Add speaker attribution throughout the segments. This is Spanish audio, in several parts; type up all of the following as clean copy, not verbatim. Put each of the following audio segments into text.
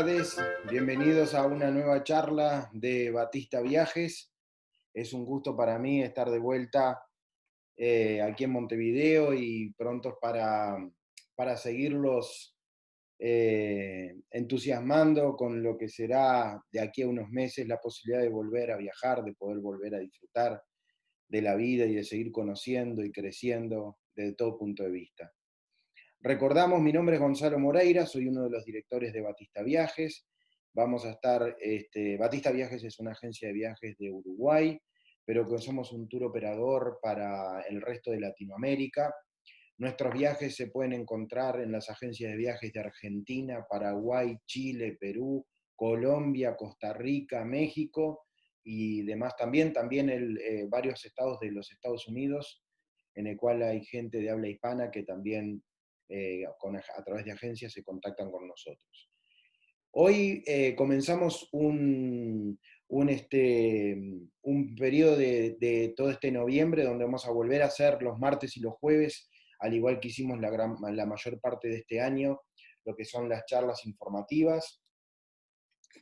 Speaker 1: tardes, bienvenidos a una nueva charla de Batista Viajes. Es un gusto para mí estar de vuelta aquí en Montevideo y prontos para seguirlos entusiasmando con lo que será de aquí a unos meses la posibilidad de volver a viajar, de poder volver a disfrutar de la vida y de seguir conociendo y creciendo desde todo punto de vista. Recordamos, mi nombre es Gonzalo Moreira, soy uno de los directores de Batista Viajes. Vamos a estar, Batista Viajes es una agencia de viajes de Uruguay, pero que somos un tour operador para el resto de Latinoamérica. Nuestros viajes se pueden encontrar en las agencias de viajes de Argentina, Paraguay, Chile, Perú, Colombia, Costa Rica, México y demás también, varios estados de los Estados Unidos, en el cual hay gente de habla hispana que también a través de agencias se contactan con nosotros. Hoy comenzamos un periodo de todo este noviembre donde vamos a volver a hacer los martes y los jueves, al igual que hicimos la mayor parte de este año, lo que son las charlas informativas.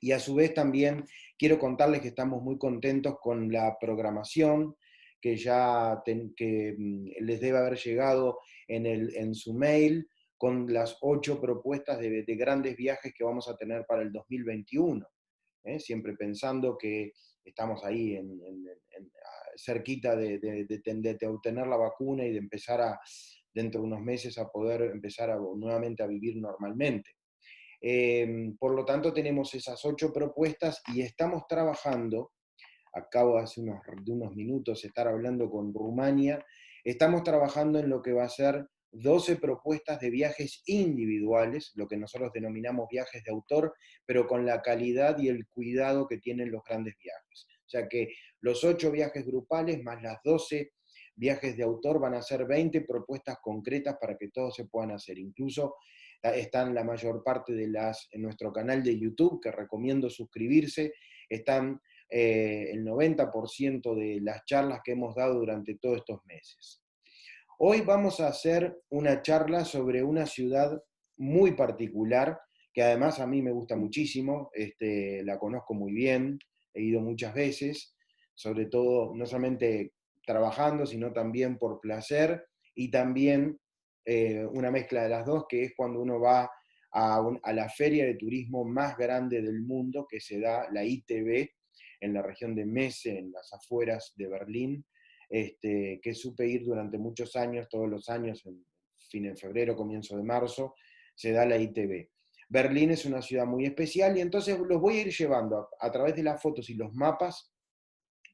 Speaker 1: Y a su vez también quiero contarles que estamos muy contentos con la programación que les debe haber llegado en su mail, con las 8 propuestas de grandes viajes que vamos a tener para el 2021. Siempre pensando que estamos ahí cerquita de obtener la vacuna y de empezar dentro de unos meses a poder empezar nuevamente a vivir normalmente. Por lo tanto, tenemos esas 8 propuestas y estamos trabajando, acabo de unos minutos estar hablando con Rumania, estamos trabajando en lo que va a ser 12 propuestas de viajes individuales, lo que nosotros denominamos viajes de autor, pero con la calidad y el cuidado que tienen los grandes viajes. O sea que los 8 viajes grupales más las 12 viajes de autor van a ser 20 propuestas concretas para que todos se puedan hacer. Incluso están la mayor parte en nuestro canal de YouTube, que recomiendo suscribirse, están el 90% de las charlas que hemos dado durante todos estos meses. Hoy vamos a hacer una charla sobre una ciudad muy particular, que además a mí me gusta muchísimo, la conozco muy bien, he ido muchas veces, sobre todo no solamente trabajando, sino también por placer, y también una mezcla de las dos, que es cuando uno va a la feria de turismo más grande del mundo, que se da la ITB, en la región de Messe, en las afueras de Berlín, que supe ir durante muchos años, todos los años, en febrero, comienzo de marzo, se da la ITB. Berlín es una ciudad muy especial y entonces los voy a ir llevando a través de las fotos y los mapas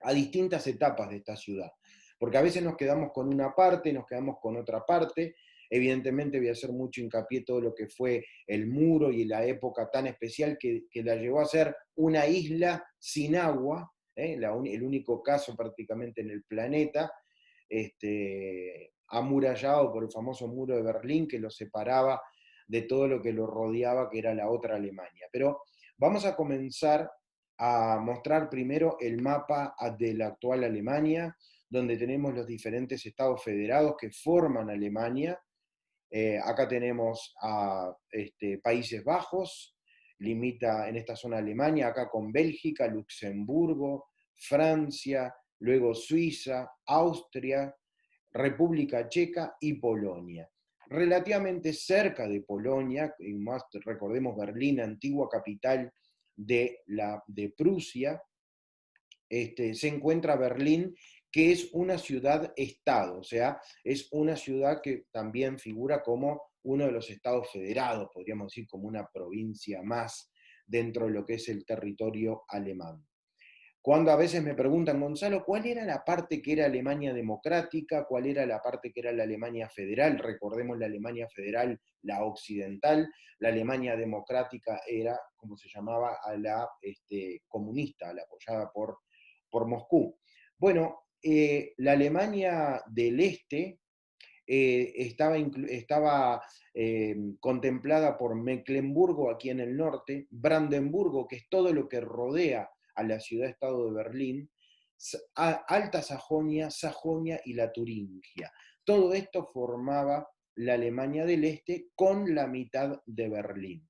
Speaker 1: a distintas etapas de esta ciudad. Porque a veces nos quedamos con una parte, nos quedamos con otra parte. Evidentemente voy a hacer mucho hincapié todo lo que fue el muro y la época tan especial que la llevó a ser una isla sin agua, el único caso prácticamente en el planeta, amurallado por el famoso muro de Berlín que lo separaba de todo lo que lo rodeaba, que era la otra Alemania. Pero vamos a comenzar a mostrar primero el mapa de la actual Alemania, donde tenemos los diferentes estados federados que forman Alemania. Acá tenemos a Países Bajos, limita en esta zona Alemania, acá con Bélgica, Luxemburgo, Francia, luego Suiza, Austria, República Checa y Polonia. Relativamente cerca de Polonia, más recordemos Berlín, antigua capital de Prusia, se encuentra Berlín, que es una ciudad-estado, o sea, es una ciudad que también figura como uno de los estados federados, podríamos decir como una provincia más dentro de lo que es el territorio alemán. Cuando a veces me preguntan, Gonzalo, ¿cuál era la parte que era Alemania democrática? ¿Cuál era la parte que era la Alemania federal? Recordemos la Alemania federal, la occidental. La Alemania democrática era, como se llamaba, a la comunista, la apoyada por Moscú. Bueno, la Alemania del Este estaba contemplada por Mecklemburgo aquí en el norte, Brandenburgo, que es todo lo que rodea a la ciudad-estado de Berlín, Alta Sajonia, Sajonia y la Turingia. Todo esto formaba la Alemania del Este con la mitad de Berlín.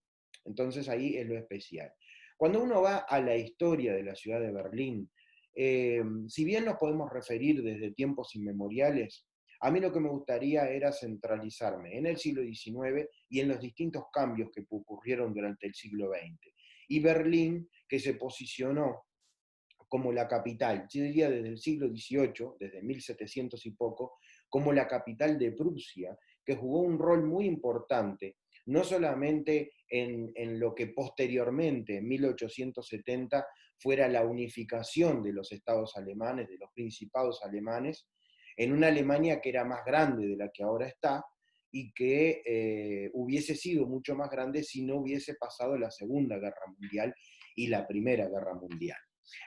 Speaker 1: Entonces ahí es lo especial. Cuando uno va a la historia de la ciudad de Berlín, si bien nos podemos referir desde tiempos inmemoriales, a mí lo que me gustaría era centralizarme en el siglo XIX y en los distintos cambios que ocurrieron durante el siglo XX. Y Berlín, que se posicionó como la capital, yo diría desde el siglo XVIII, desde 1700 y poco, como la capital de Prusia, que jugó un rol muy importante, no solamente en lo que posteriormente, en 1870, fuera la unificación de los estados alemanes, de los principados alemanes, en una Alemania que era más grande de la que ahora está, y que hubiese sido mucho más grande si no hubiese pasado la Segunda Guerra Mundial y la Primera Guerra Mundial.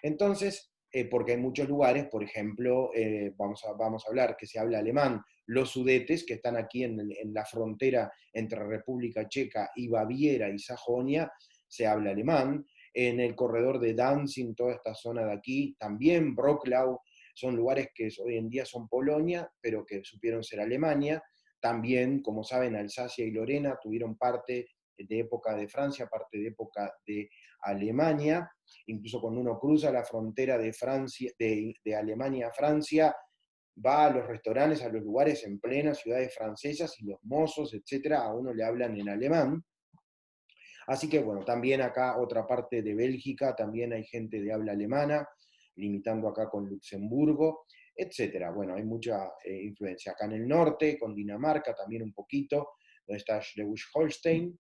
Speaker 1: Entonces, porque hay muchos lugares, por ejemplo, vamos a hablar que se habla alemán, los Sudetes, que están aquí en la frontera entre República Checa y Baviera y Sajonia, se habla alemán. En el corredor de Danzig, toda esta zona de aquí, también Wrocław, son lugares que hoy en día son Polonia, pero que supieron ser Alemania. También, como saben, Alsacia y Lorena tuvieron parte de época de Francia, parte de época de Alemania. Incluso cuando uno cruza la frontera de, Francia, de Alemania a Francia, va a los restaurantes, a los lugares en plenas ciudades francesas y los mozos, etcétera, a uno le hablan en alemán. Así que bueno, también acá otra parte de Bélgica, también hay gente de habla alemana, limitando acá con Luxemburgo, etcétera. Bueno, hay mucha influencia. Acá en el norte, con Dinamarca también un poquito, donde está Schleswig-Holstein.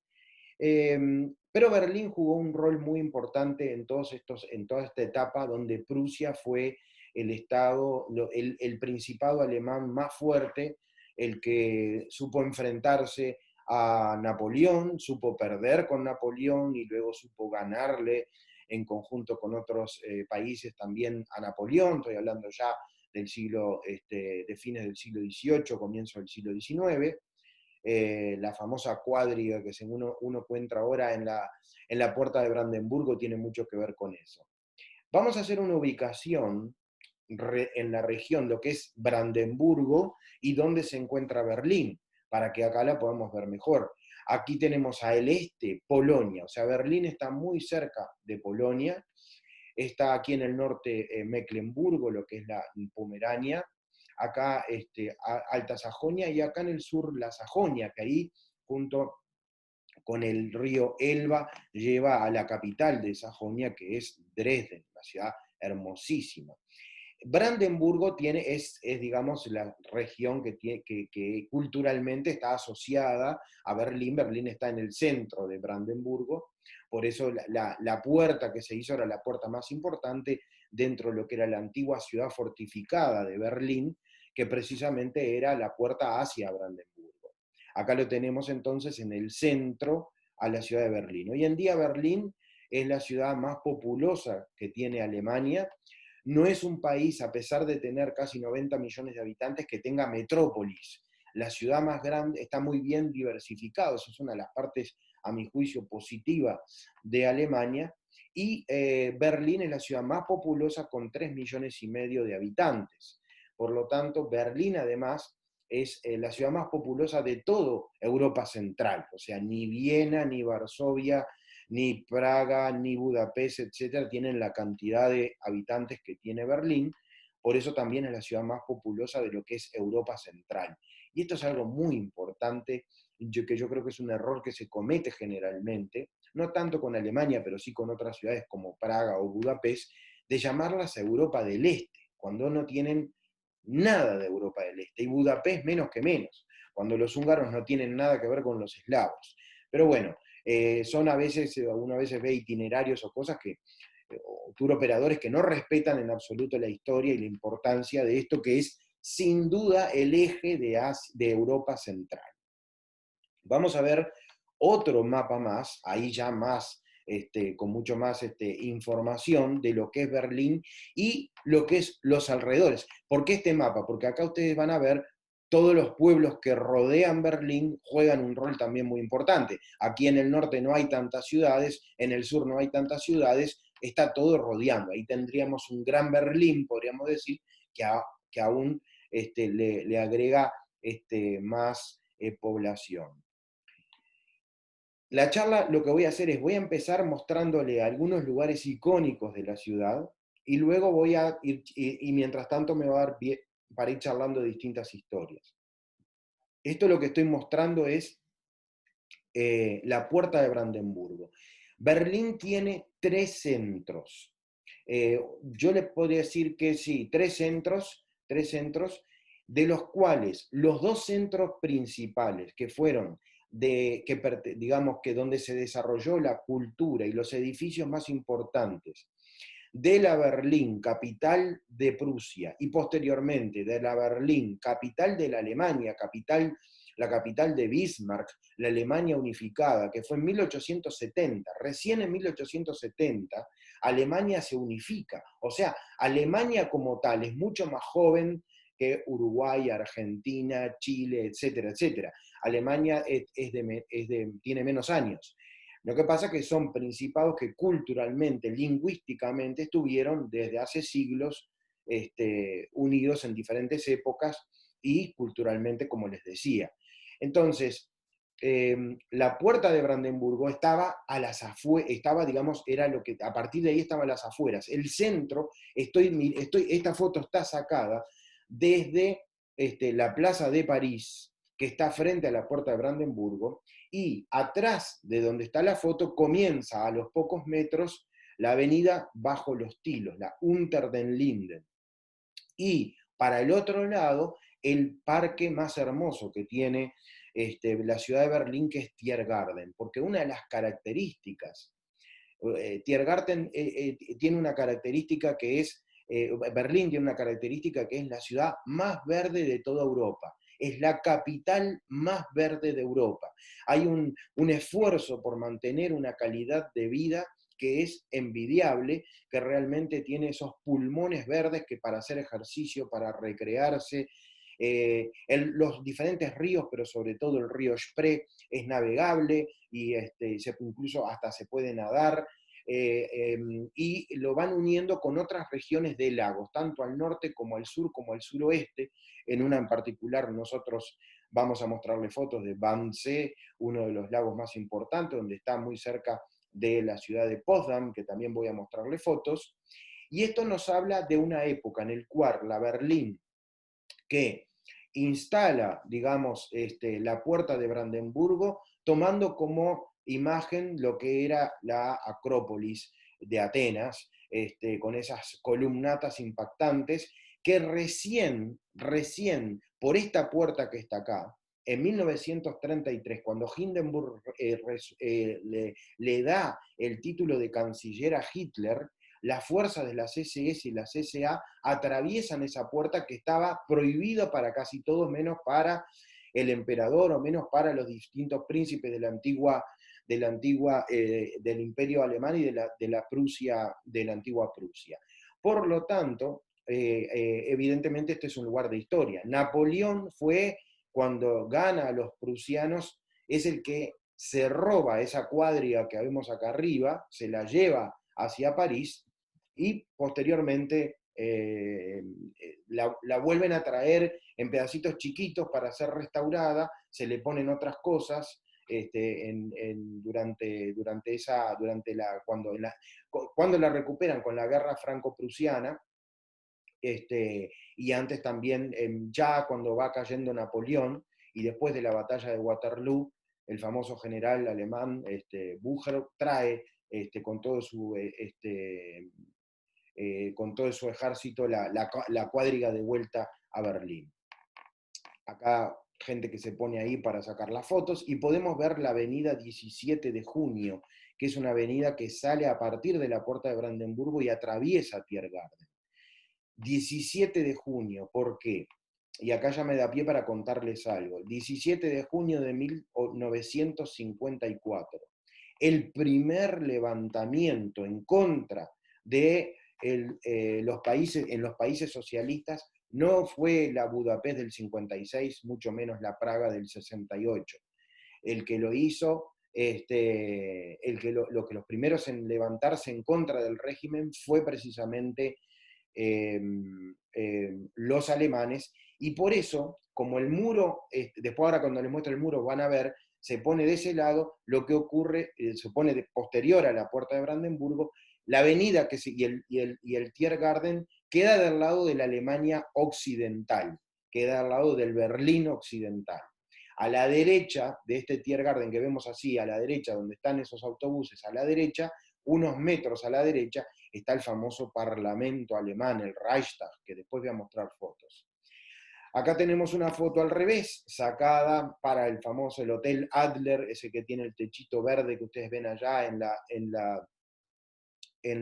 Speaker 1: Pero Berlín jugó un rol muy importante en toda esta etapa donde Prusia fue el estado, el principado alemán más fuerte, el que supo enfrentarse a Napoleón, supo perder con Napoleón y luego supo ganarle en conjunto con otros países también a Napoleón. Estoy hablando ya del siglo, de fines del siglo XVIII, comienzo del siglo XIX. La famosa cuadriga que según uno encuentra ahora en la puerta de Brandenburgo tiene mucho que ver con eso. Vamos a hacer una ubicación en la región, lo que es Brandenburgo, y dónde se encuentra Berlín, para que acá la podamos ver mejor. Aquí tenemos al este Polonia, o sea, Berlín está muy cerca de Polonia, está aquí en el norte Mecklemburgo, lo que es la Pomerania, acá Alta Sajonia, y acá en el sur la Sajonia, que ahí junto con el río Elba lleva a la capital de Sajonia, que es Dresden, una ciudad hermosísima. Brandenburgo digamos, la región que culturalmente está asociada a Berlín. Berlín está en el centro de Brandenburgo, por eso la puerta que se hizo era la puerta más importante dentro de lo que era la antigua ciudad fortificada de Berlín, que precisamente era la puerta hacia Brandenburgo. Acá lo tenemos entonces en el centro a la ciudad de Berlín. Hoy en día Berlín es la ciudad más populosa que tiene Alemania. No es un país, a pesar de tener casi 90 millones de habitantes, que tenga metrópolis. La ciudad más grande está muy bien diversificada, eso es una de las partes, a mi juicio, positiva de Alemania. Y Berlín es la ciudad más populosa con 3 millones y medio de habitantes. Por lo tanto, Berlín además es la ciudad más populosa de toda Europa Central, o sea, ni Viena, ni Varsovia, ni Praga, ni Budapest, etcétera, tienen la cantidad de habitantes que tiene Berlín, por eso también es la ciudad más populosa de lo que es Europa Central. Y esto es algo muy importante, que yo creo que es un error que se comete generalmente, no tanto con Alemania, pero sí con otras ciudades como Praga o Budapest, de llamarlas Europa del Este, cuando no tienen nada de Europa del Este, y Budapest menos que menos, cuando los húngaros no tienen nada que ver con los eslavos. Pero bueno, son a veces, uno a veces ve itinerarios o cosas que, o tour operadores que no respetan en absoluto la historia y la importancia de esto que es sin duda el eje de Europa Central. Vamos a ver otro mapa más, ahí ya más, con mucho más información de lo que es Berlín y lo que es los alrededores. ¿Por qué este mapa? Porque acá ustedes van a ver todos los pueblos que rodean Berlín juegan un rol también muy importante. Aquí en el norte no hay tantas ciudades, en el sur no hay tantas ciudades, está todo rodeando. Ahí tendríamos un gran Berlín, podríamos decir, que aún le agrega más población. La charla lo que voy a hacer es, voy a empezar mostrándole algunos lugares icónicos de la ciudad, y luego voy a ir, y mientras tanto me va a dar pie para ir charlando de distintas historias. Esto lo que estoy mostrando es la Puerta de Brandenburgo. Berlín tiene 3 centros. Yo le podría decir que sí, 3 centros, de los cuales los 2 centros principales que fueron digamos que donde se desarrolló la cultura y los edificios más importantes de la Berlín, capital de Prusia, y posteriormente de la Berlín, capital de la Alemania, la capital de Bismarck, la Alemania unificada, que fue en 1870, recién en 1870, Alemania se unifica. O sea, Alemania como tal es mucho más joven que Uruguay, Argentina, Chile, etcétera, etcétera. Alemania tiene menos años. Lo que pasa es que son principados que culturalmente, lingüísticamente, estuvieron desde hace siglos unidos en diferentes épocas y culturalmente, como les decía. Entonces, la Puerta de Brandenburgo estaba a las afueras, digamos, era lo que, a partir de ahí estaba a las afueras. El centro, esta foto está sacada desde la Plaza de París, que está frente a la Puerta de Brandenburgo, y atrás de donde está la foto comienza a los pocos metros la avenida Bajo los Tilos, la Unter den Linden. Y para el otro lado, el parque más hermoso que tiene la ciudad de Berlín, que es Tiergarten, porque una de las características, Tiergarten tiene una característica que es, Berlín tiene una característica que es la ciudad más verde de toda Europa. Es la capital más verde de Europa. Hay un esfuerzo por mantener una calidad de vida que es envidiable, que realmente tiene esos pulmones verdes que para hacer ejercicio, para recrearse, los diferentes ríos, pero sobre todo el río Spree, es navegable y incluso hasta se puede nadar. Y lo van uniendo con otras regiones de lagos, tanto al norte como al sur, como al suroeste. En una en particular nosotros vamos a mostrarle fotos de Wannsee, uno de los lagos más importantes, donde está muy cerca de la ciudad de Potsdam, que también voy a mostrarle fotos. Y esto nos habla de una época en la cual la Berlín que instala, digamos, la Puerta de Brandenburgo, tomando como imagen lo que era la Acrópolis de Atenas, con esas columnatas impactantes, que recién, por esta puerta que está acá, en 1933, cuando Hindenburg le da el título de canciller a Hitler, las fuerzas de las SS y las SA atraviesan esa puerta que estaba prohibida para casi todos, menos para el emperador o menos para los distintos príncipes del Imperio Alemán y de la Prusia, de la antigua Prusia. Por lo tanto, evidentemente este es un lugar de historia. Napoleón fue, cuando gana a los prusianos, es el que se roba esa cuadriga que vemos acá arriba, se la lleva hacia París, y posteriormente la vuelven a traer en pedacitos chiquitos para ser restaurada, se le ponen otras cosas cuando la recuperan con la guerra franco-prusiana, y antes también, ya cuando va cayendo Napoleón, y después de la batalla de Waterloo, el famoso general alemán Bucher trae con todo su con todo su ejército la cuadriga de vuelta a Berlín. Acá gente que se pone ahí para sacar las fotos, y podemos ver la avenida 17 de Junio, que es una avenida que sale a partir de la Puerta de Brandenburgo y atraviesa Tiergarten. 17 de junio, ¿por qué? Y acá ya me da pie para contarles algo. 17 de junio de 1954, el primer levantamiento en contra de en los países socialistas no fue la Budapest del 56, mucho menos la Praga del 68. El que lo hizo, que los primeros en levantarse en contra del régimen fue precisamente los alemanes, y por eso, como el muro, después ahora cuando les muestro el muro van a ver, se pone de ese lado, lo que ocurre, se pone posterior a la puerta de Brandenburgo, la avenida y el Tiergarten queda del lado de la Alemania occidental, queda al lado del Berlín occidental. A la derecha de este Tiergarten que vemos así, a la derecha donde están esos autobuses, a la derecha, unos metros a la derecha, está el famoso parlamento alemán, el Reichstag, que después voy a mostrar fotos. Acá tenemos una foto al revés, sacada para el famoso el Hotel Adler, ese que tiene el techito verde que ustedes ven allá en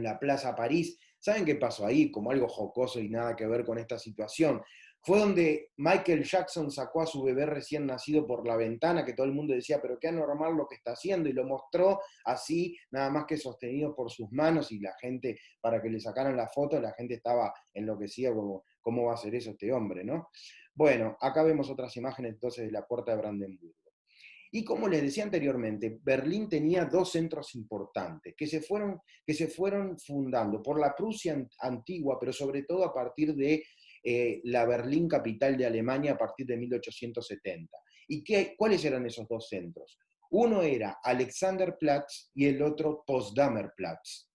Speaker 1: la Plaza París. ¿Saben qué pasó ahí? Como algo jocoso y nada que ver con esta situación. Fue donde Michael Jackson sacó a su bebé recién nacido por la ventana, que todo el mundo decía, pero qué anormal lo que está haciendo, y lo mostró así, nada más que sostenido por sus manos, y la gente, para que le sacaran la foto, la gente estaba enloquecida como, ¿cómo va a hacer eso este hombre, no? Bueno, acá vemos otras imágenes entonces de la puerta de Brandenburgo. Y como les decía anteriormente, Berlín tenía dos centros importantes que se fueron fundando por la Prusia antigua, pero sobre todo a partir de la Berlín capital de Alemania a partir de 1870. ¿Y cuáles eran esos dos centros? Uno era Alexanderplatz y el otro Potsdamer Platz.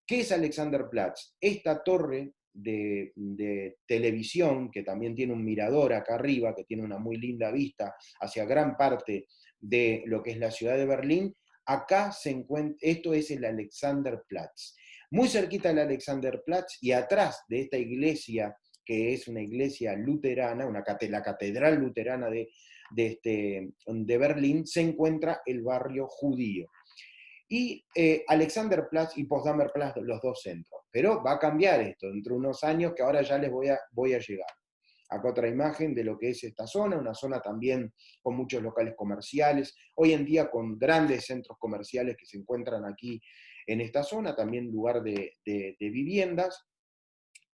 Speaker 1: ¿Qué es Alexanderplatz? Esta torre de televisión, que también tiene un mirador acá arriba, que tiene una muy linda vista hacia gran parte de lo que es la ciudad de Berlín, acá se encuentra, esto es el Alexanderplatz. Muy cerquita del Alexanderplatz y atrás de esta iglesia, que es una iglesia luterana, la catedral luterana de Berlín, se encuentra el barrio judío. Y Alexanderplatz y Potsdamer Platz, los dos centros. Pero va a cambiar esto dentro de unos años, que ahora ya les voy a llegar. Acá otra imagen de lo que es esta zona, una zona también con muchos locales comerciales, hoy en día con grandes centros comerciales que se encuentran aquí en esta zona, también lugar de viviendas.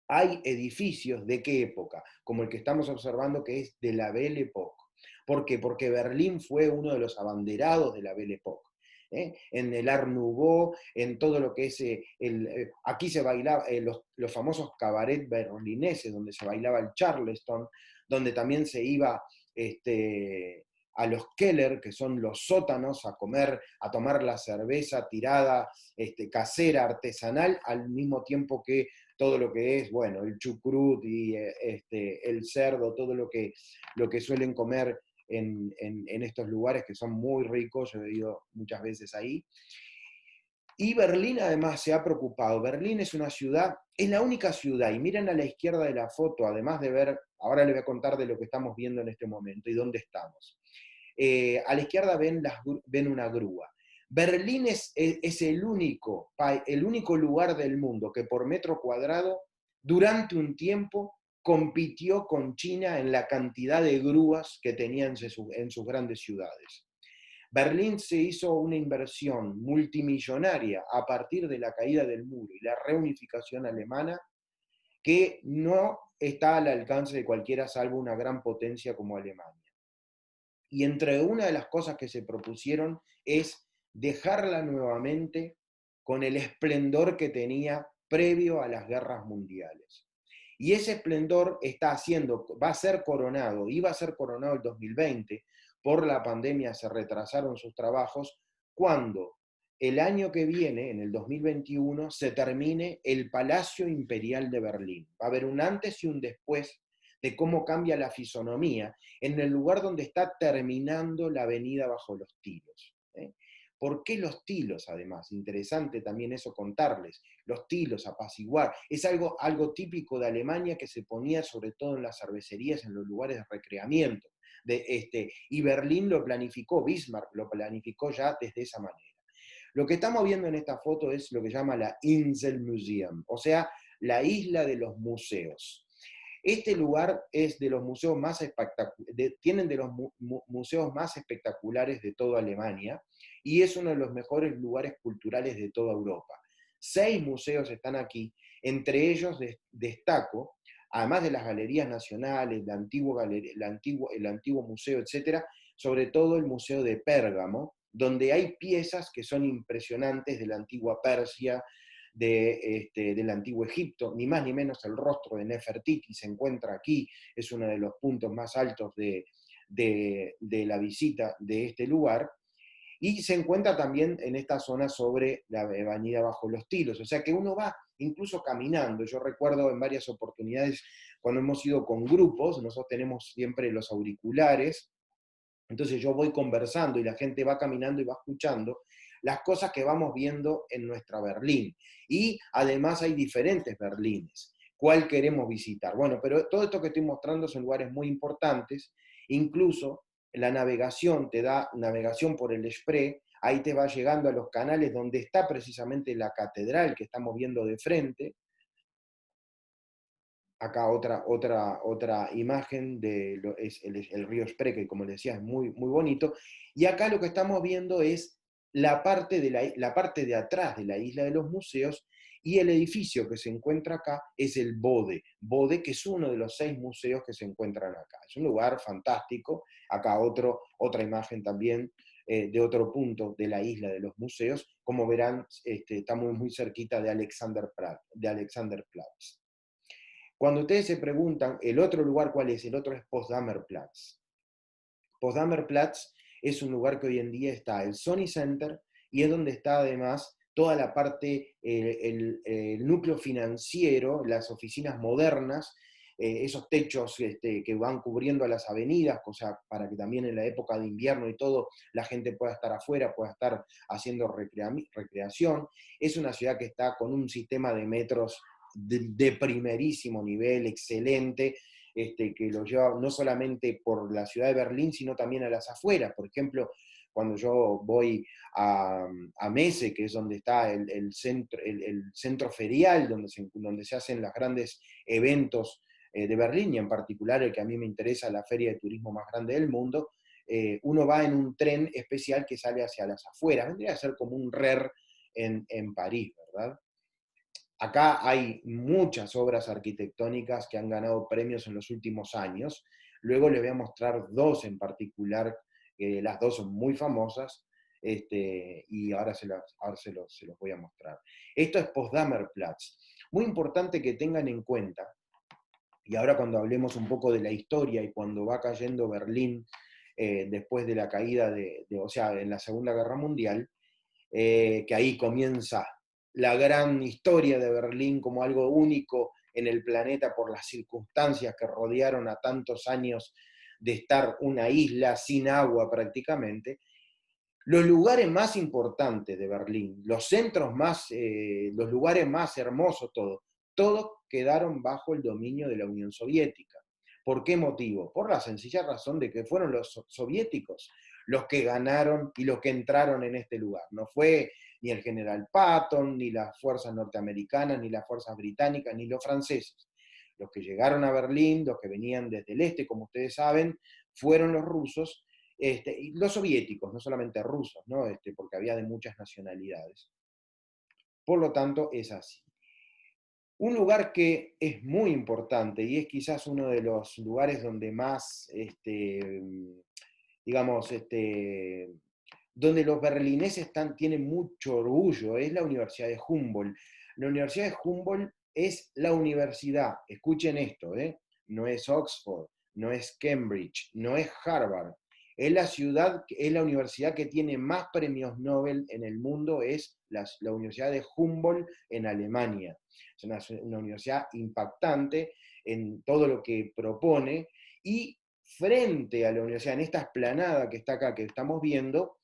Speaker 1: Hay edificios de qué época, como el que estamos observando, que es de la Belle Époque. ¿Por qué? Porque Berlín fue uno de los abanderados de la Belle Époque. En el Art Nouveau, en todo lo que es, aquí se bailaba, los famosos cabaret berlineses, donde se bailaba el Charleston, donde también se iba a los Keller, que son los sótanos, a comer, a tomar la cerveza tirada, casera, artesanal, al mismo tiempo que todo lo que es, bueno, el chucrut y el cerdo, todo lo que suelen comer en estos lugares que son muy ricos, yo he ido muchas veces ahí. Y Berlín además se ha preocupado. Berlín es una ciudad, es la única ciudad, y miren a la izquierda de la foto, además de ver, ahora les voy a contar de lo que estamos viendo en este momento y dónde estamos. A la izquierda ven una grúa. Berlín es el único lugar del mundo que por metro cuadrado, durante un tiempo, compitió con China en la cantidad de grúas que tenía en sus grandes ciudades. Berlín se hizo una inversión multimillonaria a partir de la caída del muro y la reunificación alemana, que no está al alcance de cualquiera salvo una gran potencia como Alemania. Y entre una de las cosas que se propusieron es dejarla nuevamente con el esplendor que tenía previo a las guerras mundiales. Y ese esplendor va a ser coronado, iba a ser coronado el 2020, por la pandemia se retrasaron sus trabajos, cuando el año que viene, en el 2021, se termine el Palacio Imperial de Berlín. Va a haber un antes y un después de cómo cambia la fisonomía en el lugar donde está terminando la avenida Bajo los Tilos. ¿Por qué los tilos, además? Interesante también eso contarles. Los tilos, apaciguar, es algo típico de Alemania que se ponía sobre todo en las cervecerías, en los lugares de recreamiento. Y Berlín lo planificó, Bismarck lo planificó ya desde esa manera. Lo que estamos viendo en esta foto es lo que se llama la Inselmuseum, o sea, la isla de los museos. Este lugar es de los museos más tienen de los museos más espectaculares de toda Alemania y es uno de los mejores lugares culturales de toda Europa. 6 museos están aquí, entre ellos destaco, además de las galerías nacionales, el antiguo museo, etc., sobre todo el Museo de Pérgamo, donde hay piezas que son impresionantes de la antigua Persia, del antiguo Egipto, ni más ni menos el rostro de Nefertiti se encuentra aquí, es uno de los puntos más altos de de la visita de este lugar. Y se encuentra también en esta zona sobre la avenida Bajo los Tilos, o sea que uno va incluso caminando. Yo recuerdo en varias oportunidades cuando hemos ido con grupos, nosotros tenemos siempre los auriculares, entonces yo voy conversando y la gente va caminando y va escuchando las cosas que vamos viendo en nuestra Berlín. Y además hay diferentes Berlines. ¿Cuál queremos visitar? Bueno, pero todo esto que estoy mostrando son lugares muy importantes, incluso la navegación, te da navegación por el Spree, ahí te va llegando a los canales donde está precisamente la catedral que estamos viendo de frente. Acá otra imagen es el río Spree, que como les decía es muy, muy bonito. Y acá lo que estamos viendo es la parte de atrás de la isla de los museos, y el edificio que se encuentra acá es el Bode, que es uno de los 6 museos que se encuentran acá. Es un lugar fantástico. Acá otra imagen también de otro punto de la isla de los museos. Como verán, estamos muy cerquita de Alexanderplatz. Cuando ustedes se preguntan, ¿el otro lugar cuál es? El otro es Potsdamer Platz. Potsdamer Platz es un lugar que hoy en día está el Sony Center, y es donde está además toda la parte, el núcleo financiero, las oficinas modernas, esos techos que van cubriendo a las avenidas, cosa para que también en la época de invierno y todo, la gente pueda estar afuera, pueda estar haciendo recreación. Es una ciudad que está con un sistema de metros de primerísimo nivel, excelente, que lo lleva no solamente por la ciudad de Berlín, sino también a las afueras. Por ejemplo, cuando yo voy a Messe, que es donde está el centro ferial, donde se hacen los grandes eventos de Berlín, y en particular el que a mí me interesa, la feria de turismo más grande del mundo, uno va en un tren especial que sale hacia las afueras. Vendría a ser como un RER en París, ¿verdad? Acá hay muchas obras arquitectónicas que han ganado premios en los últimos años. Luego les voy a mostrar 2 en particular, las 2 son muy famosas, y ahora se los voy a mostrar. Esto es Potsdamer Platz. Muy importante que tengan en cuenta, y ahora cuando hablemos un poco de la historia y cuando va cayendo Berlín después de la caída o sea, en la Segunda Guerra Mundial, que ahí comienza la gran historia de Berlín como algo único en el planeta por las circunstancias que rodearon a tantos años de estar una isla sin agua prácticamente. Los lugares más importantes de Berlín, los centros los lugares más hermosos, todos quedaron bajo el dominio de la Unión Soviética. ¿Por qué motivo? Por la sencilla razón de que fueron los soviéticos los que ganaron y los que entraron en este lugar. No fue ni el general Patton, ni las fuerzas norteamericanas, ni las fuerzas británicas, ni los franceses. Los que llegaron a Berlín, los que venían desde el este, como ustedes saben, fueron los rusos, y los soviéticos, no solamente rusos, ¿no? Porque había de muchas nacionalidades. Por lo tanto, es así. Un lugar que es muy importante y es quizás uno de los lugares donde más, digamos, donde los berlineses tienen mucho orgullo, es la Universidad de Humboldt. La Universidad de Humboldt es la universidad, escuchen esto, no es Oxford, no es Cambridge, no es Harvard. Es la universidad que tiene más premios Nobel en el mundo, es la Universidad de Humboldt en Alemania. Es una universidad impactante en todo lo que propone, y frente a la universidad, en esta explanada que está acá, que estamos viendo,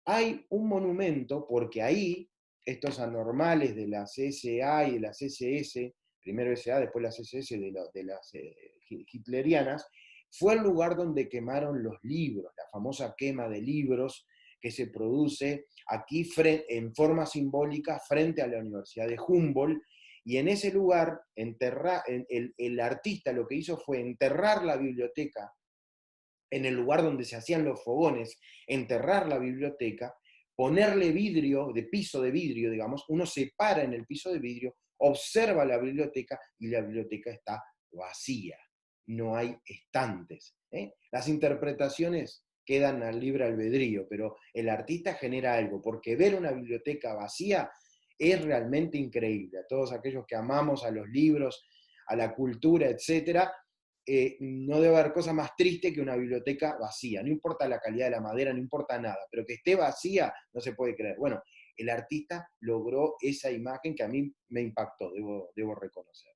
Speaker 1: hay un monumento, porque ahí estos anormales de la CSA y de la CSS, primero SA, después la CSS de las hitlerianas, fue el lugar donde quemaron los libros, la famosa quema de libros que se produce aquí en forma simbólica frente a la Universidad de Humboldt. Y en ese lugar, el artista lo que hizo fue enterrar la biblioteca en el lugar donde se hacían los fogones, enterrar la biblioteca, ponerle vidrio, de piso de vidrio, digamos, uno se para en el piso de vidrio, observa la biblioteca y la biblioteca está vacía, no hay estantes. Las interpretaciones quedan al libre albedrío, pero el artista genera algo, porque ver una biblioteca vacía es realmente increíble. A todos aquellos que amamos a los libros, a la cultura, etcétera, no debe haber cosa más triste que una biblioteca vacía. No importa la calidad de la madera, no importa nada, pero que esté vacía no se puede creer. Bueno, el artista logró esa imagen que a mí me impactó, debo reconocer.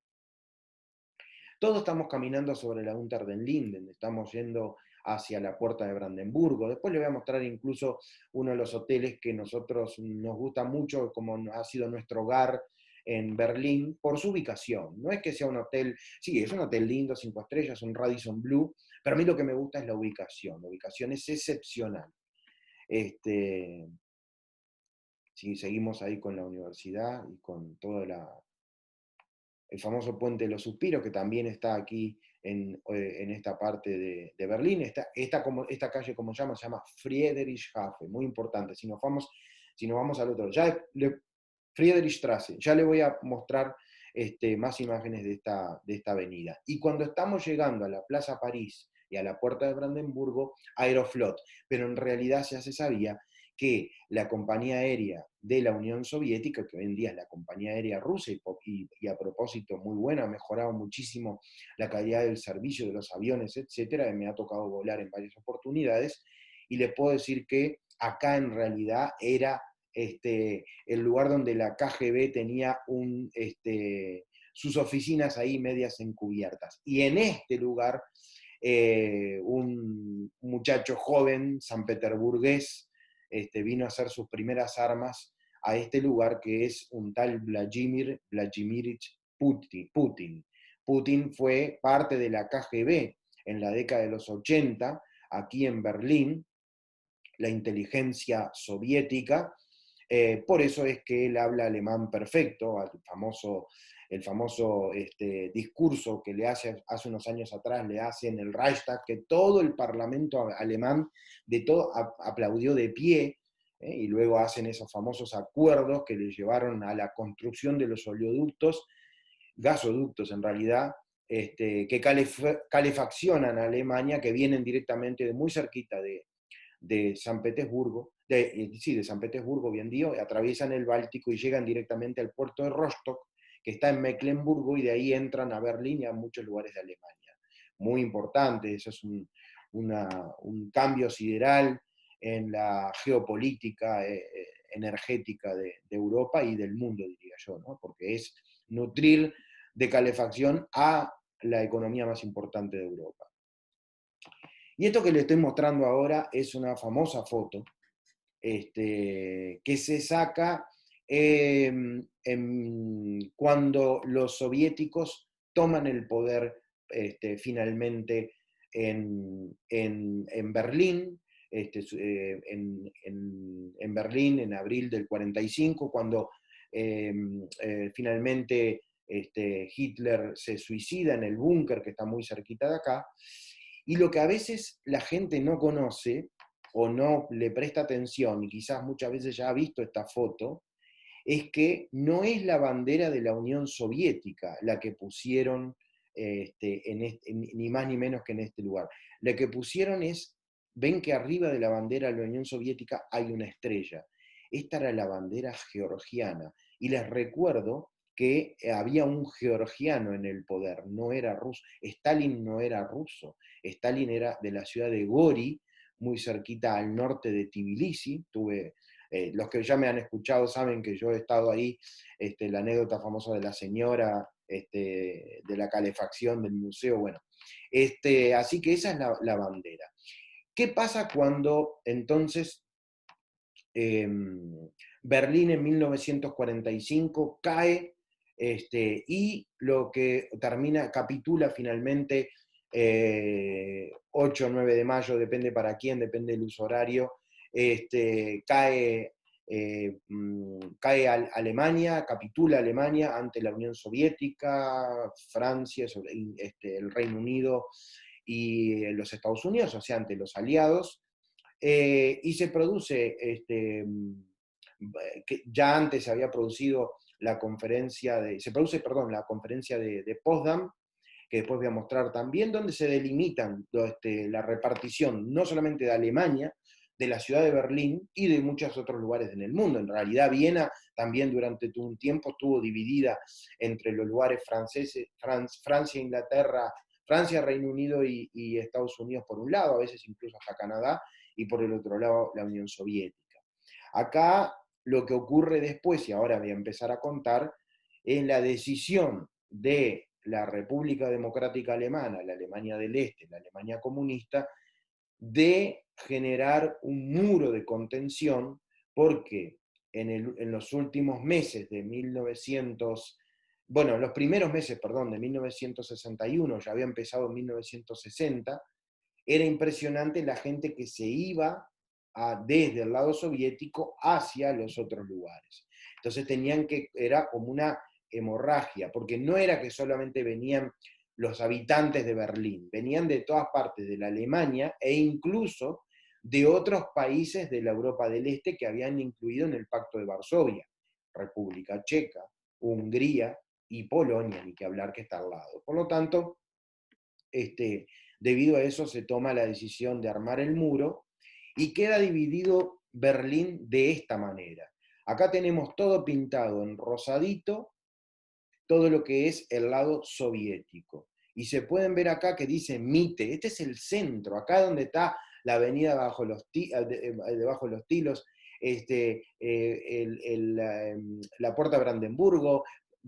Speaker 1: Todos estamos caminando sobre la Unter den Linden, estamos yendo hacia la puerta de Brandenburgo. Después les voy a mostrar incluso uno de los hoteles que nosotros nos gusta mucho, como ha sido nuestro hogar en Berlín, por su ubicación. No es que sea un hotel, sí, es un hotel lindo, 5 estrellas, un Radisson Blu, pero a mí lo que me gusta es la ubicación. La ubicación es excepcional. Si seguimos ahí con la universidad y con toda el famoso Puente de los Suspiros, que también está aquí en esta parte de Berlín. Esta calle, como se llama Friedrichshafen, muy importante. Si nos vamos al otro, Friedrichstraße, ya le voy a mostrar más imágenes de esta avenida. Y cuando estamos llegando a la Plaza París y a la puerta de Brandenburgo, Aeroflot, pero en realidad ya se sabía que la compañía aérea de la Unión Soviética, que hoy en día es la compañía aérea rusa, y a propósito muy buena, ha mejorado muchísimo la calidad del servicio de los aviones, etcétera, me ha tocado volar en varias oportunidades, y les puedo decir que acá en realidad era el lugar donde la KGB tenía sus oficinas ahí medias encubiertas. Y en este lugar, un muchacho joven, sanpeterburgués, vino a hacer sus primeras armas a este lugar, que es un tal Vladimir Vladimirich Putin. Putin fue parte de la KGB en la década de los 80, aquí en Berlín, la inteligencia soviética. Por eso es que él habla alemán perfecto, el famoso discurso que le hace unos años atrás, le hace en el Reichstag, que todo el parlamento alemán aplaudió de pie, y luego hacen esos famosos acuerdos que le llevaron a la construcción de los oleoductos, gasoductos en realidad, que calefaccionan a Alemania, que vienen directamente de muy cerquita de San Petersburgo, de San Petersburgo, bien digo, atraviesan el Báltico y llegan directamente al puerto de Rostock, que está en Mecklemburgo, y de ahí entran a Berlín y a muchos lugares de Alemania. Muy importante, eso es un cambio sideral en la geopolítica energética de Europa y del mundo, diría yo, ¿no? Porque es nutrir de calefacción a la economía más importante de Europa. Y esto que le estoy mostrando ahora es una famosa foto que se saca cuando los soviéticos toman el poder finalmente en Berlín, en Berlín en abril del 45, cuando finalmente Hitler se suicida en el búnker que está muy cerquita de acá. Y lo que a veces la gente no conoce o no le presta atención, y quizás muchas veces ya ha visto esta foto, es que no es la bandera de la Unión Soviética la que pusieron ni más ni menos que en este lugar. La que pusieron ven que arriba de la bandera de la Unión Soviética hay una estrella. Esta era la bandera georgiana. Y les recuerdo que había un georgiano en el poder, no era ruso. Stalin no era ruso. Stalin era de la ciudad de Gori, muy cerquita al norte de Tbilisi. Los que ya me han escuchado saben que yo he estado ahí, la anécdota famosa de la señora, de la calefacción del museo, bueno. Así que esa es la bandera. ¿Qué pasa cuando entonces Berlín en 1945 cae, y lo que capitula finalmente 8 o 9 de mayo, depende para quién, depende del uso horario, cae Alemania, capitula Alemania ante la Unión Soviética, Francia, el Reino Unido y los Estados Unidos, o sea, ante los aliados, y se produce, que ya antes se había producido la conferencia la conferencia de Potsdam, que después voy a mostrar también, donde se delimitan la repartición no solamente de Alemania, de la ciudad de Berlín y de muchos otros lugares en el mundo. En realidad, Viena también durante un tiempo estuvo dividida entre los lugares franceses, Francia, Inglaterra, Francia, Reino Unido y Estados Unidos por un lado, a veces incluso hasta Canadá, y por el otro lado la Unión Soviética. Acá lo que ocurre después, y ahora voy a empezar a contar, es la decisión de la República Democrática Alemana, la Alemania del Este, la Alemania comunista, de generar un muro de contención, porque en los últimos meses de 1900, bueno, en los primeros meses, perdón, de 1961, ya había empezado en 1960, era impresionante la gente que se iba desde el lado soviético hacia los otros lugares. Entonces era como una hemorragia, porque no era que solamente venían los habitantes de Berlín, venían de todas partes de la Alemania e incluso de otros países de la Europa del Este que habían incluido en el Pacto de Varsovia, República Checa, Hungría y Polonia, ni que hablar que está al lado. Por lo tanto, debido a eso se toma la decisión de armar el muro y queda dividido Berlín de esta manera. Acá tenemos todo pintado en rosadito, todo lo que es el lado soviético. Y se pueden ver acá que dice Mitte, este es el centro, acá donde está la avenida debajo de los Tilos, la Puerta Brandenburgo,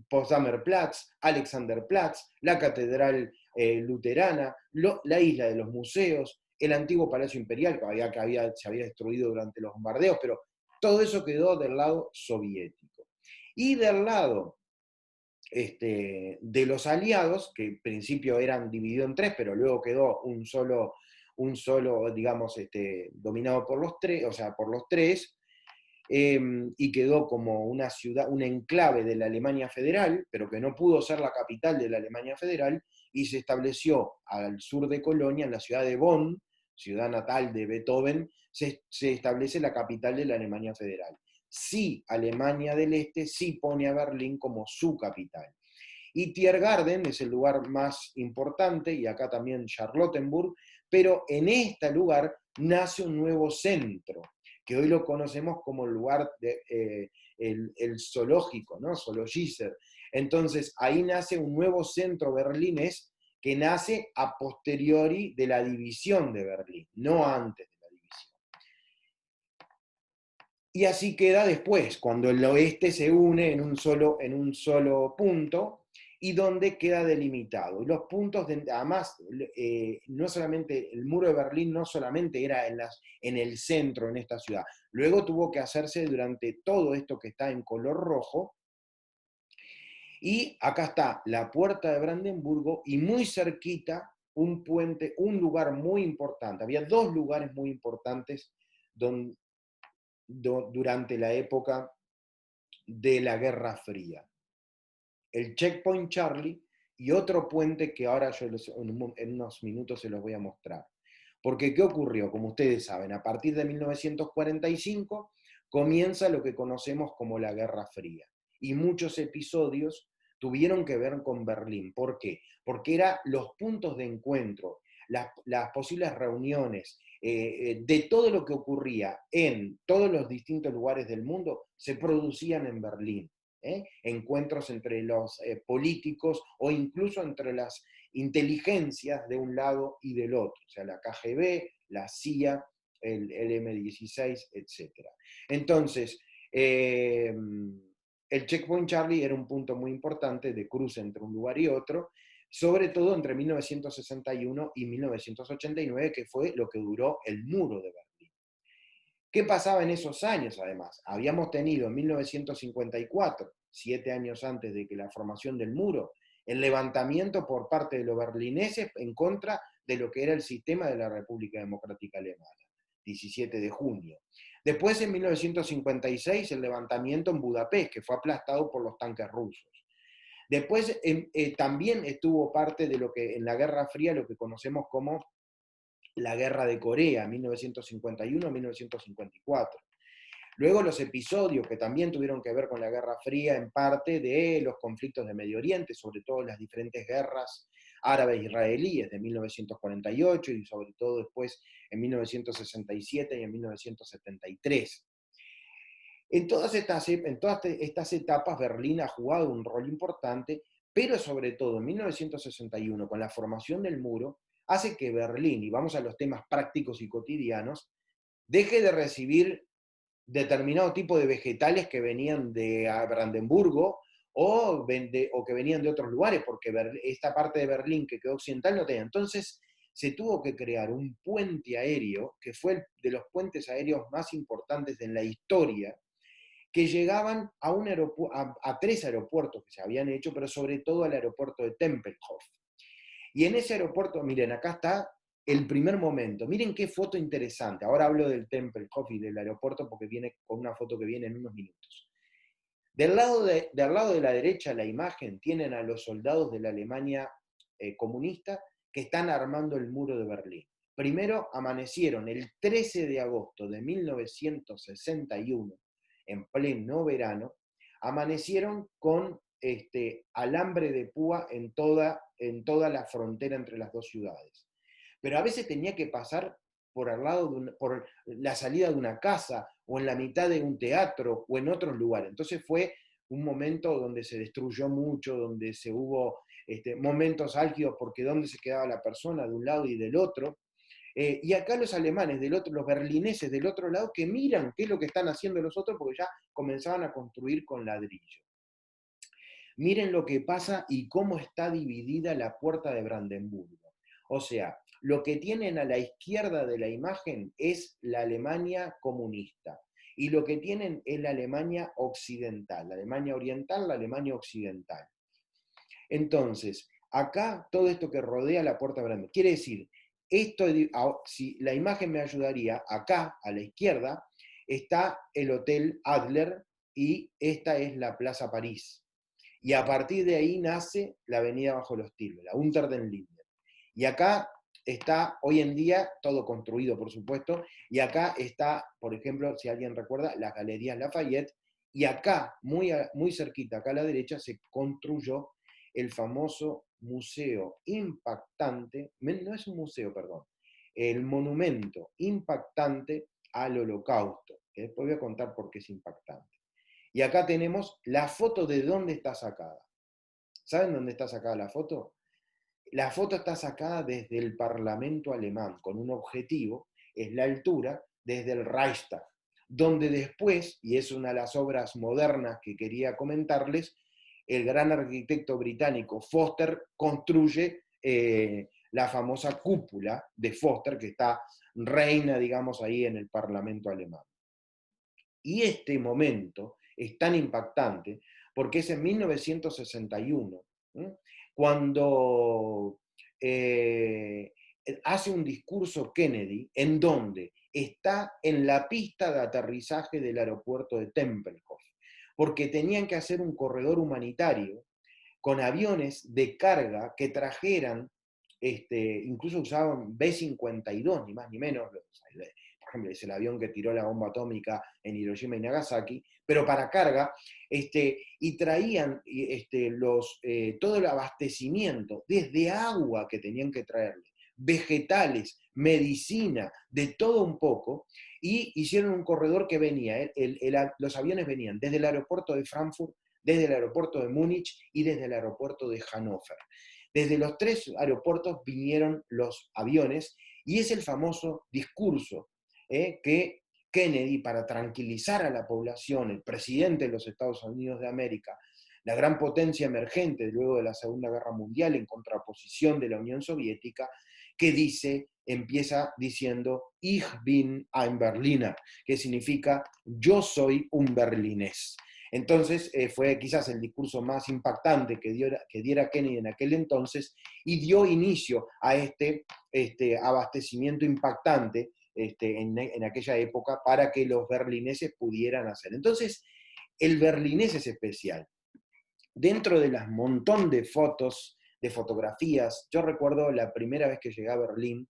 Speaker 1: Potsdamer Platz, Alexanderplatz, la Catedral Luterana, la isla de los museos, el antiguo Palacio Imperial, que se había destruido durante los bombardeos, pero todo eso quedó del lado soviético. Y del lado de los aliados, que en principio eran divididos en tres, pero luego quedó un solo digamos, dominado por los tres, o sea, por los tres, y quedó como una ciudad, un enclave de la Alemania Federal, pero que no pudo ser la capital de la Alemania Federal, y se estableció al sur de Colonia, en la ciudad de Bonn, ciudad natal de Beethoven, se establece la capital de la Alemania Federal. Sí, Alemania del Este sí pone a Berlín como su capital. Y Tiergarten es el lugar más importante, y acá también Charlottenburg, pero en este lugar nace un nuevo centro, que hoy lo conocemos como el lugar el zoológico, ¿no? Zoologischer. Entonces, ahí nace un nuevo centro berlinés que nace a posteriori de la división de Berlín, no antes de la división. Y así queda después, cuando el oeste se une en un solo punto, y donde queda delimitado. Y los puntos, además, no solamente, el muro de Berlín no solamente era en el centro, en esta ciudad, luego tuvo que hacerse durante todo esto que está en color rojo, y acá está la puerta de Brandenburgo, y muy cerquita un puente, un lugar muy importante. Había dos lugares muy importantes durante la época de la Guerra Fría. El Checkpoint Charlie y otro puente que ahora yo en unos minutos se los voy a mostrar. Porque ¿qué ocurrió? Como ustedes saben, a partir de 1945 comienza lo que conocemos como la Guerra Fría. Y muchos episodios tuvieron que ver con Berlín. ¿Por qué? Porque eran los puntos de encuentro, las posibles reuniones, de todo lo que ocurría en todos los distintos lugares del mundo, se producían en Berlín. Encuentros entre los políticos o incluso entre las inteligencias de un lado y del otro, o sea, la KGB, la CIA, el M16, etc. Entonces, el Checkpoint Charlie era un punto muy importante de cruce entre un lugar y otro, sobre todo entre 1961 y 1989, que fue lo que duró el muro de Berlín. ¿Qué pasaba en esos años, además? Habíamos tenido en 1954, 7 años antes de que la formación del muro, el levantamiento por parte de los berlineses en contra de lo que era el sistema de la República Democrática Alemana, 17 de junio. Después, en 1956, el levantamiento en Budapest, que fue aplastado por los tanques rusos. Después, también estuvo parte de lo que en la Guerra Fría, lo que conocemos como la Guerra de Corea, 1951-1954. Luego los episodios que también tuvieron que ver con la Guerra Fría, en parte de los conflictos de Medio Oriente, sobre todo las diferentes guerras árabes-israelíes de 1948 y sobre todo después en 1967 y en 1973. En todas estas etapas, Berlín ha jugado un rol importante, pero sobre todo en 1961, con la formación del muro, hace que Berlín, y vamos a los temas prácticos y cotidianos, deje de recibir determinado tipo de vegetales que venían de Brandenburgo o que venían de otros lugares, porque esta parte de Berlín que quedó occidental no tenía. Entonces se tuvo que crear un puente aéreo, que fue de los puentes aéreos más importantes en la historia, que llegaban a 3 aeropuertos que se habían hecho, pero sobre todo al aeropuerto de Tempelhof. Y en ese aeropuerto, miren, acá está el primer momento. Miren qué foto interesante. Ahora hablo del Tempelhof y del aeropuerto porque viene con una foto que viene en unos minutos. Del lado de la derecha, la imagen, tienen a los soldados de la Alemania comunista que están armando el muro de Berlín. Primero amanecieron el 13 de agosto de 1961, en pleno verano, amanecieron con alambre de púa en toda la frontera entre las dos ciudades. Pero a veces tenía que pasar por por la salida de una casa, o en la mitad de un teatro, o en otros lugares. Entonces fue un momento donde se destruyó mucho, donde se hubo momentos álgidos porque dónde se quedaba la persona de un lado y del otro. Y acá los alemanes del otro, los berlineses del otro lado, que miran qué es lo que están haciendo los otros porque ya comenzaban a construir con ladrillo. Miren lo que pasa y cómo está dividida la puerta de Brandenburgo. O sea, lo que tienen a la izquierda de la imagen es la Alemania comunista. Y lo que tienen es la Alemania occidental, la Alemania oriental, la Alemania occidental. Entonces, acá todo esto que rodea la puerta de Brandenburgo, quiere decir, si la imagen me ayudaría, acá a la izquierda está el Hotel Adler y esta es la Plaza París. Y a partir de ahí nace la avenida Bajo los Tildes, la Unter den Linden. Y acá está hoy en día todo construido, por supuesto, y acá está, por ejemplo, si alguien recuerda, las Galerías Lafayette, y acá, muy cerquita, acá a la derecha, se construyó el famoso museo impactante, no es un museo, perdón, el monumento impactante al Holocausto, que después voy a contar por qué es impactante. Y acá tenemos la foto de dónde está sacada. ¿Saben dónde está sacada la foto? La foto está sacada desde el Parlamento alemán, con un objetivo, es la altura, desde el Reichstag, donde después, y es una de las obras modernas que quería comentarles, el gran arquitecto británico Foster construye la famosa cúpula de Foster, que está reina, digamos, ahí en el Parlamento alemán. Y este momento es tan impactante porque es en 1961, ¿eh? Cuando hace un discurso Kennedy en donde está en la pista de aterrizaje del aeropuerto de Tempelhof, porque tenían que hacer un corredor humanitario con aviones de carga que trajeran, incluso usaban B-52, ni más ni menos, por ejemplo, es el avión que tiró la bomba atómica en Hiroshima y Nagasaki, pero para carga, y traían todo el abastecimiento, desde agua que tenían que traerle, vegetales, medicina, de todo un poco, y hicieron un corredor que venía, los aviones venían desde el aeropuerto de Frankfurt, desde el aeropuerto de Múnich y desde el aeropuerto de Hannover. Desde los 3 aeropuertos vinieron los aviones y es el famoso discurso que Kennedy, para tranquilizar a la población, el presidente de los Estados Unidos de América, la gran potencia emergente luego de la Segunda Guerra Mundial en contraposición de la Unión Soviética, que empieza diciendo Ich bin ein Berliner, que significa yo soy un berlinés. Entonces fue quizás el discurso más impactante que diera Kennedy en aquel entonces y dio inicio a este abastecimiento impactante en aquella época para que los berlineses pudieran hacer. Entonces, el berlinés es especial. Dentro de las montón de fotos, de fotografías, yo recuerdo la primera vez que llegué a Berlín,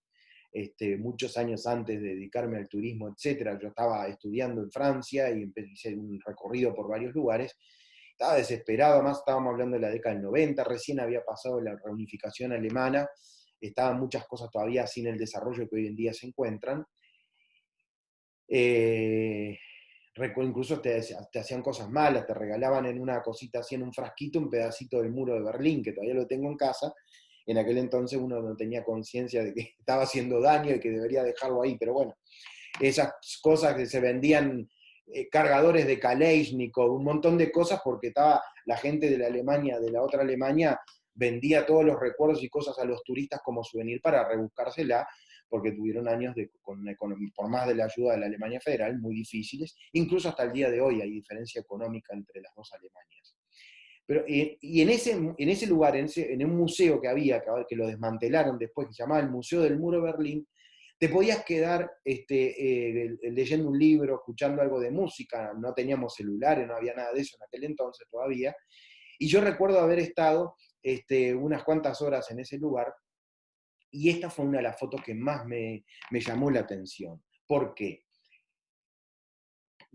Speaker 1: muchos años antes de dedicarme al turismo, etc. Yo estaba estudiando en Francia y hice un recorrido por varios lugares. Estaba desesperado, además estábamos hablando de la década del 90, recién había pasado la reunificación alemana, estaban muchas cosas todavía sin el desarrollo que hoy en día se encuentran. incluso te hacían cosas malas, te regalaban en una cosita así, en un frasquito, un pedacito del muro de Berlín, que todavía lo tengo en casa. En aquel entonces uno no tenía conciencia de que estaba haciendo daño y que debería dejarlo ahí, pero bueno, esas cosas que se vendían, cargadores de Kalashnikov, un montón de cosas, porque estaba la gente de la Alemania, de la otra Alemania, vendía todos los recuerdos y cosas a los turistas como souvenir para rebuscársela, porque tuvieron años por más de la ayuda de la Alemania Federal, muy difíciles, incluso hasta el día de hoy hay diferencia económica entre las dos Alemanias. Pero, y en ese lugar, en un museo que había, que lo desmantelaron después, que se llamaba el Museo del Muro de Berlín, te podías quedar leyendo un libro, escuchando algo de música, no teníamos celulares, no había nada de eso en aquel entonces todavía, y yo recuerdo haber estado unas cuantas horas en ese lugar, y esta fue una de las fotos que más me llamó la atención. ¿Por qué?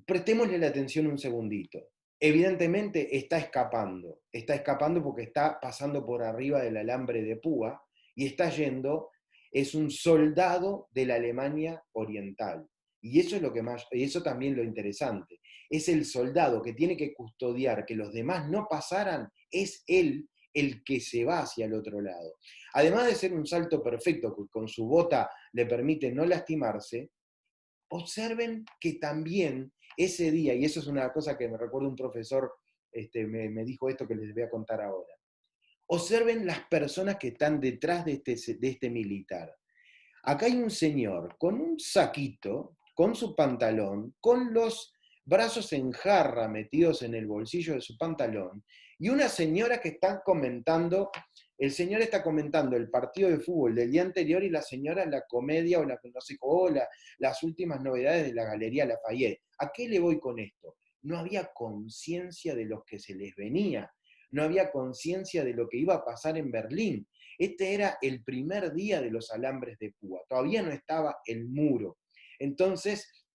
Speaker 1: Prestémosle la atención un segundito. Evidentemente está escapando porque está pasando por arriba del alambre de púa y está yendo, es un soldado de la Alemania Oriental. Y eso es lo que más, y eso también lo interesante. Es el soldado que tiene que custodiar que los demás no pasaran, es él el que se va hacia el otro lado. Además de ser un salto perfecto, que con su bota le permite no lastimarse, observen que también ese día, y eso es una cosa que me recuerda un profesor, me dijo esto que les voy a contar ahora. Observen las personas que están detrás de este militar. Acá hay un señor con un saquito, con su pantalón, con los brazos en jarra metidos en el bolsillo de su pantalón, y una señora que está comentando, el señor está comentando el partido de fútbol del día anterior y la señora la comedia o no sé, las últimas novedades de la Galería Lafayette. ¿A qué le voy con esto? No había conciencia de lo que se les venía, no había conciencia de lo que iba a pasar en Berlín. Este era el primer día de los alambres de púa, todavía no estaba el muro. Entonces,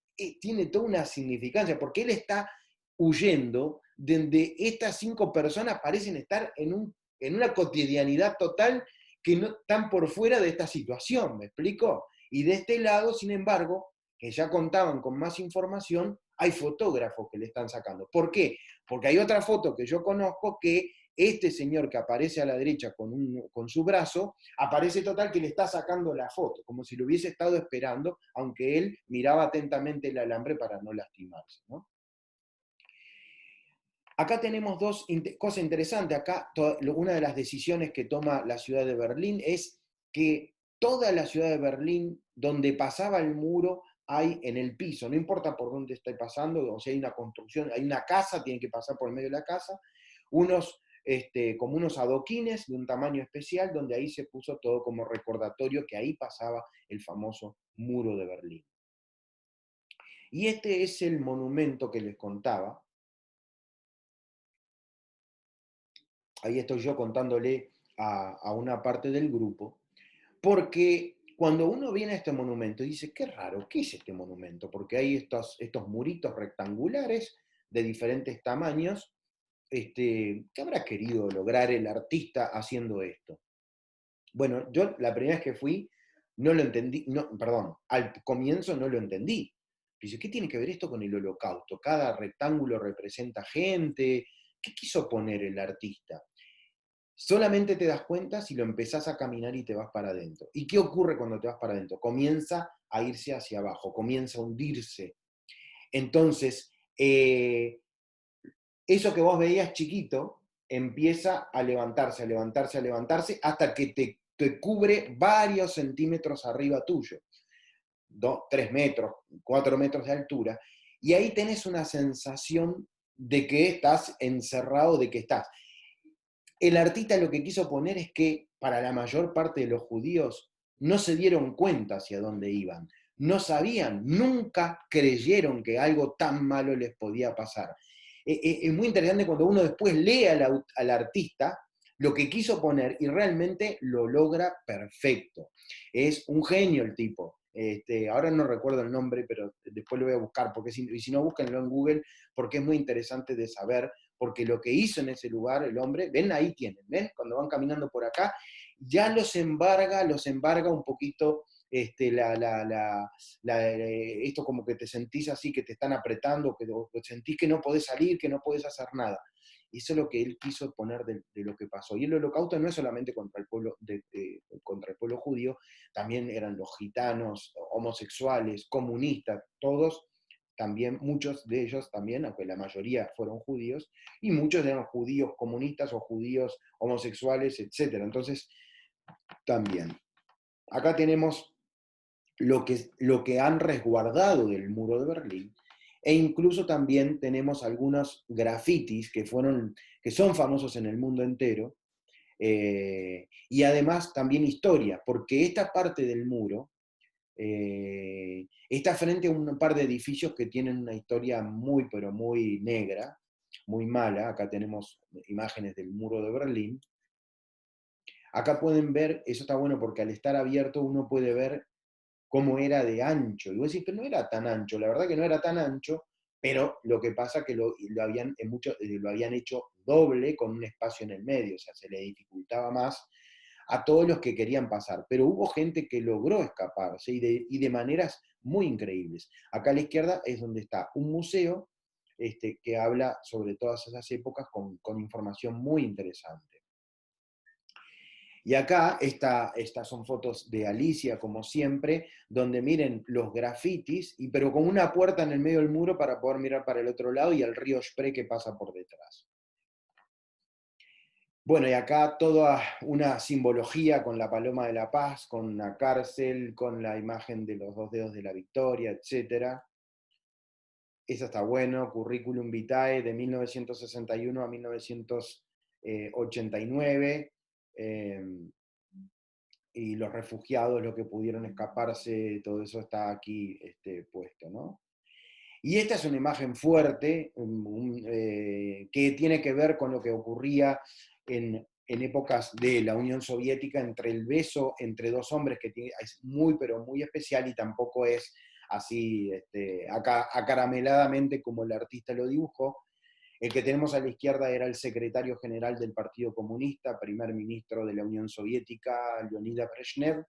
Speaker 1: tiene toda una significancia, porque él está huyendo donde estas 5 personas parecen estar en una cotidianidad total que no están por fuera de esta situación, ¿me explico? Y de este lado, sin embargo, que ya contaban con más información, hay fotógrafos que le están sacando. ¿Por qué? Porque hay otra foto que yo conozco que este señor que aparece a la derecha con su brazo, aparece total que le está sacando la foto, como si lo hubiese estado esperando, aunque él miraba atentamente el alambre para no lastimarse, ¿no? Acá tenemos dos cosas interesantes. Acá una de las decisiones que toma la ciudad de Berlín es que toda la ciudad de Berlín, donde pasaba el muro, hay en el piso, no importa por dónde esté pasando, o sea, hay una construcción, hay una casa, tiene que pasar por el medio de la casa, como unos adoquines de un tamaño especial, donde ahí se puso todo como recordatorio que ahí pasaba el famoso muro de Berlín. Y este es el monumento que les contaba. Ahí estoy yo contándole a una parte del grupo, porque cuando uno viene a este monumento dice, qué raro, ¿qué es este monumento? Porque hay estos muritos rectangulares de diferentes tamaños. ¿Qué habrá querido lograr el artista haciendo esto? Bueno, yo la primera vez que fui no lo entendí, no, perdón, al comienzo no lo entendí. Dice, ¿qué tiene que ver esto con el holocausto? Cada rectángulo representa gente. ¿Qué quiso poner el artista? Solamente te das cuenta si lo empezás a caminar y te vas para adentro. ¿Y qué ocurre cuando te vas para adentro? Comienza a irse hacia abajo, comienza a hundirse. Entonces, eso que vos veías chiquito empieza a levantarse, a levantarse, a levantarse, hasta que te cubre varios centímetros arriba tuyo. 2, 3 metros, 4 metros de altura. Y ahí tenés una sensación de que estás encerrado, de que estás. El artista lo que quiso poner es que para la mayor parte de los judíos no se dieron cuenta hacia dónde iban, no sabían, nunca creyeron que algo tan malo les podía pasar. Es muy interesante cuando uno después lee al artista lo que quiso poner y realmente lo logra perfecto. Es un genio el tipo. Ahora no recuerdo el nombre, pero después lo voy a buscar, porque si no, búsquenlo en Google, porque es muy interesante de saber, porque lo que hizo en ese lugar el hombre, ven, ahí tienen, ven, cuando van caminando por acá, ya los embarga un poquito esto como que te sentís así, que te están apretando, que sentís que no podés salir, que no podés hacer nada. Y eso es lo que él quiso poner de lo que pasó. Y el holocausto no es solamente contra el pueblo, contra el pueblo judío, también eran los gitanos, homosexuales, comunistas, todos, también muchos de ellos también, aunque la mayoría fueron judíos, y muchos eran judíos comunistas o judíos homosexuales, etc. Entonces, también. Acá tenemos lo que han resguardado del muro de Berlín, e incluso también tenemos algunos grafitis que son famosos en el mundo entero, y además también historia, porque esta parte del muro está frente a un par de edificios que tienen una historia muy, pero muy negra, muy mala. Acá tenemos imágenes del muro de Berlín. Acá pueden ver, eso está bueno porque al estar abierto uno puede ver cómo era de ancho. Y vos decís, pero no era tan ancho, la verdad que no era tan ancho, pero lo que pasa es que lo habían hecho doble con un espacio en el medio, o sea, se le dificultaba más a todos los que querían pasar. Pero hubo gente que logró escaparse y de maneras muy increíbles. Acá a la izquierda es donde está un museo que habla sobre todas esas épocas con información muy interesante. Y acá estas son fotos de Alicia, como siempre, donde miren los grafitis, pero con una puerta en el medio del muro para poder mirar para el otro lado y el río Spree que pasa por detrás. Bueno, y acá toda una simbología con la paloma de la paz, con la cárcel, con la imagen de los dos dedos de la victoria, etc. Eso está bueno, currículum vitae de 1961 a 1989. Y los refugiados, los que pudieron escaparse, todo eso está aquí puesto, ¿no? Y esta es una imagen fuerte que tiene que ver con lo que ocurría en épocas de la Unión Soviética entre el beso entre dos hombres, que es muy, pero muy especial y tampoco es así acarameladamente como el artista lo dibujó. El que tenemos a la izquierda era el secretario general del Partido Comunista, primer ministro de la Unión Soviética, Leonid Brezhnev,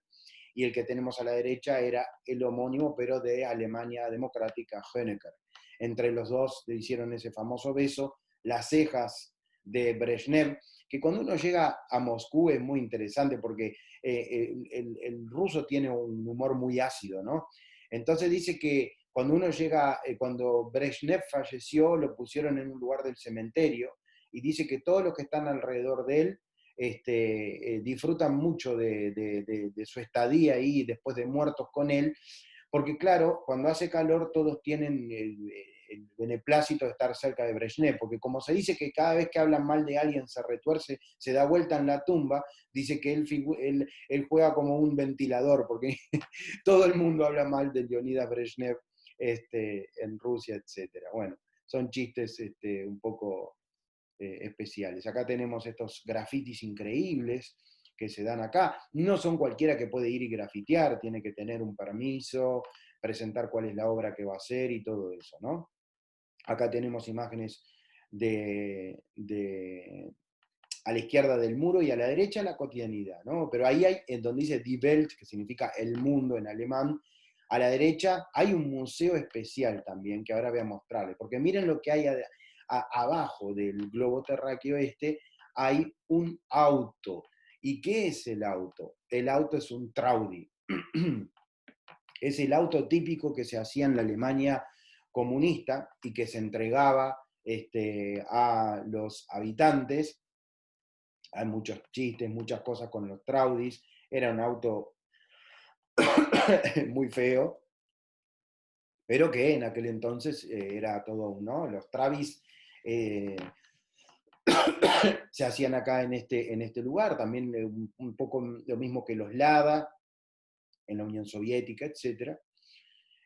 Speaker 1: y el que tenemos a la derecha era el homónimo, pero de Alemania Democrática, Honecker. Entre los dos le hicieron ese famoso beso, las cejas de Brezhnev, que cuando uno llega a Moscú es muy interesante porque el ruso tiene un humor muy ácido, ¿no? Entonces dice que cuando uno llega, cuando Brezhnev falleció, lo pusieron en un lugar del cementerio, y dice que todos los que están alrededor de él disfrutan mucho de su estadía ahí después de muertos con él, porque claro, cuando hace calor todos tienen el beneplácito de estar cerca de Brezhnev, porque como se dice que cada vez que hablan mal de alguien se retuerce, se da vuelta en la tumba, dice que él juega como un ventilador, porque todo el mundo habla mal de Leonidas Brezhnev en Rusia, etc. Bueno, son chistes un poco especiales. Acá tenemos estos grafitis increíbles que se dan acá. No son cualquiera que puede ir y grafitear, tiene que tener un permiso, presentar cuál es la obra que va a hacer y todo eso, ¿no? Acá tenemos imágenes a la izquierda del muro y a la derecha la cotidianidad, ¿no? Pero ahí hay, en donde dice Die Welt, que significa el mundo en alemán, a la derecha hay un museo especial también, que ahora voy a mostrarles, porque miren lo que hay abajo del globo terráqueo hay un auto. ¿Y qué es el auto? El auto es un Traudi. Es el auto típico que se hacía en la Alemania comunista y que se entregaba a los habitantes. Hay muchos chistes, muchas cosas con los Traudis. Era un auto muy feo, pero que en aquel entonces era todo, ¿no? Los Travis eh, se hacían acá en este lugar, también un poco lo mismo que los Lada en la Unión Soviética, etc.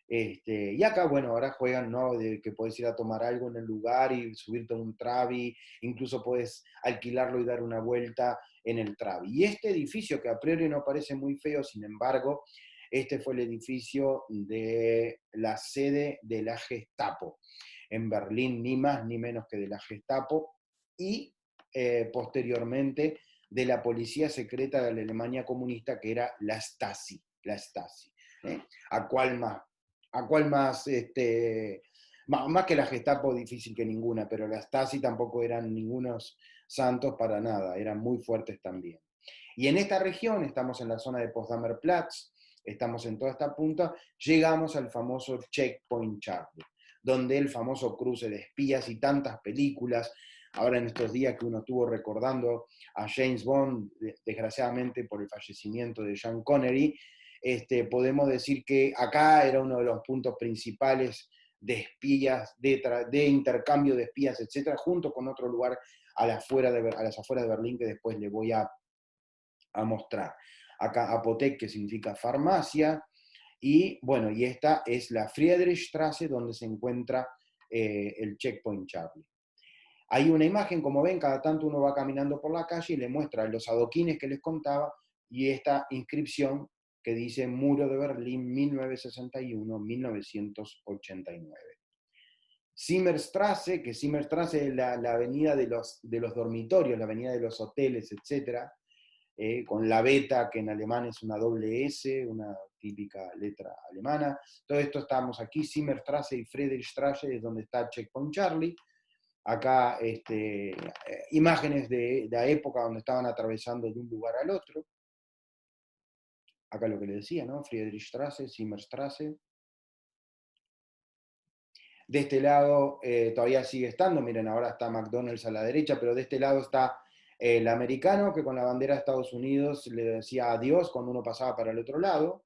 Speaker 1: Y acá, bueno, ahora juegan, ¿no? De que puedes ir a tomar algo en el lugar y subirte a un Travi, incluso puedes alquilarlo y dar una vuelta en el Travi. Y este edificio, que a priori no parece muy feo, sin embargo, este fue el edificio de la sede de la Gestapo en Berlín, ni más ni menos que de la Gestapo, y posteriormente de la policía secreta de la Alemania comunista, que era la Stasi, la Stasi. ¿A cuál más? ¿A cuál más? Más que la Gestapo difícil que ninguna, pero la Stasi tampoco eran ningunos santos para nada, eran muy fuertes también. Y en esta región, estamos en la zona de Potsdamer Platz, estamos en toda esta punta, llegamos al famoso Checkpoint Charlie, donde el famoso cruce de espías y tantas películas, ahora en estos días que uno estuvo recordando a James Bond, desgraciadamente por el fallecimiento de Sean Connery, podemos decir que acá era uno de los puntos principales de espías, de intercambio de espías, etcétera, junto con otro lugar a las afueras de Berlín que después le voy a mostrar. Acá Apothek, que significa farmacia, y bueno, y esta es la Friedrichstraße, donde se encuentra el Checkpoint Charlie. Hay una imagen, como ven, cada tanto uno va caminando por la calle y le muestra los adoquines que les contaba y esta inscripción que dice Muro de Berlín 1961-1989. Zimmerstraße, que Zimmerstraße es la avenida de los dormitorios, la avenida de los hoteles, etc., con la beta, que en alemán es una doble S, una típica letra alemana. Todo esto estamos aquí, Zimmerstraße y Friedrichstraße, es donde está Checkpoint Charlie. Acá imágenes de la época donde estaban atravesando de un lugar al otro. Acá lo que le decía, ¿no? Friedrichstraße, Zimmerstraße. De este lado todavía sigue estando, miren, ahora está McDonald's a la derecha, pero de este lado está el americano que con la bandera de Estados Unidos le decía adiós cuando uno pasaba para el otro lado,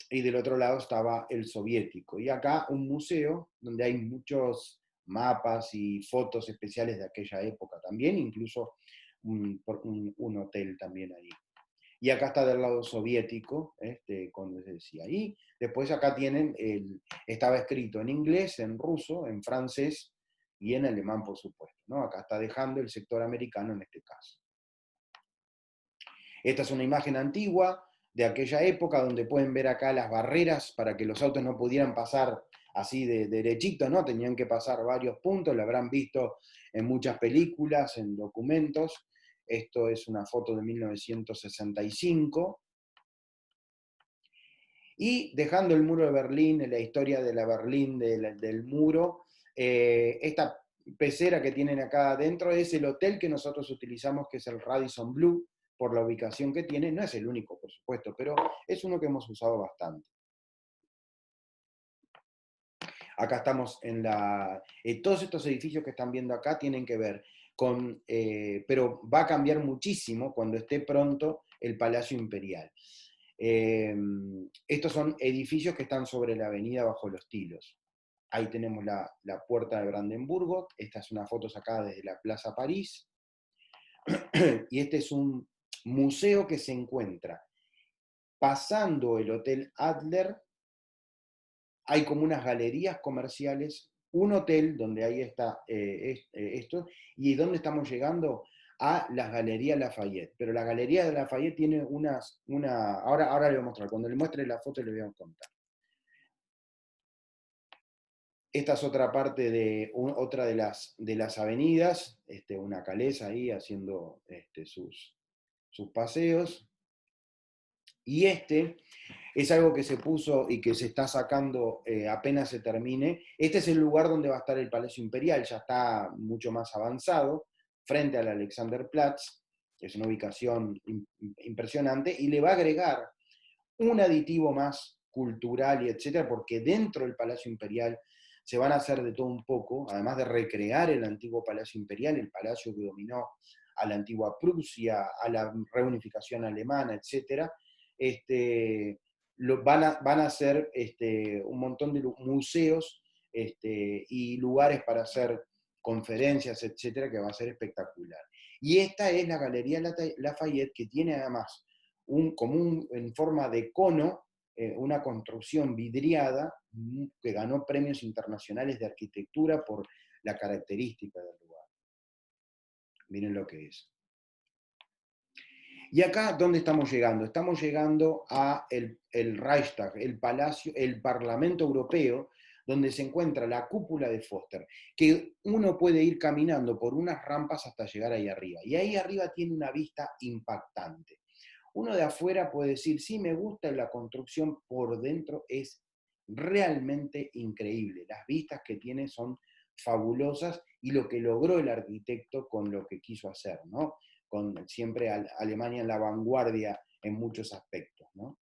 Speaker 1: y del otro lado estaba el soviético. Y acá un museo donde hay muchos mapas y fotos especiales de aquella época también, incluso un hotel también ahí. Y acá está del lado soviético, como les decía. Y después acá tienen, estaba escrito en inglés, en ruso, en francés y en alemán, por supuesto, ¿no? Acá está dejando el sector americano en este caso. Esta es una imagen antigua de aquella época donde pueden ver acá las barreras para que los autos no pudieran pasar así de derechito, ¿no? Tenían que pasar varios puntos, lo habrán visto en muchas películas, en documentos. Esto es una foto de 1965. Y dejando el muro de Berlín, la historia de la Berlín del muro, esta pecera que tienen acá adentro es el hotel que nosotros utilizamos, que es el Radisson Blu, por la ubicación que tiene. No es el único, por supuesto, pero es uno que hemos usado bastante. Acá estamos en todos estos edificios que están viendo acá tienen que ver con, pero va a cambiar muchísimo cuando esté pronto el Palacio Imperial. Estos son edificios que están sobre la avenida Bajo los Tilos. Ahí tenemos la puerta de Brandenburgo. Esta es una foto sacada desde la Plaza París. Y este es un museo que se encuentra pasando el Hotel Adler. Hay como unas galerías comerciales, un hotel donde ahí está esto, y donde estamos llegando a las Galerías Lafayette. Pero la Galería de Lafayette tiene ahora le voy a mostrar, cuando le muestre la foto le voy a contar. Esta es otra parte de otra de las avenidas, una calesa ahí haciendo sus paseos. Y es algo que se puso y que se está sacando apenas se termine. Este es el lugar donde va a estar el Palacio Imperial, ya está mucho más avanzado, frente al Alexanderplatz, que es una ubicación impresionante, y le va a agregar un aditivo más cultural y etcétera, porque dentro del Palacio Imperial se van a hacer de todo un poco, además de recrear el antiguo Palacio Imperial, el palacio que dominó a la antigua Prusia, a la reunificación alemana, etcétera. Van a hacer un montón de museos y lugares para hacer conferencias, etcétera, que va a ser espectacular. Y esta es la Galería Lafayette, que tiene además en forma de cono, una construcción vidriada que ganó premios internacionales de arquitectura por la característica del lugar. Miren lo que es. Y acá, ¿dónde estamos llegando? Estamos llegando a el Reichstag, el Palacio, el Parlamento Europeo, donde se encuentra la cúpula de Foster, que uno puede ir caminando por unas rampas hasta llegar ahí arriba. Y ahí arriba tiene una vista impactante. uno de afuera puede decir, sí, me gusta la construcción, por dentro es realmente increíble. Las vistas que tiene son fabulosas y lo que logró el arquitecto con lo que quiso hacer, ¿no? Con siempre Alemania en la vanguardia en muchos aspectos, ¿no?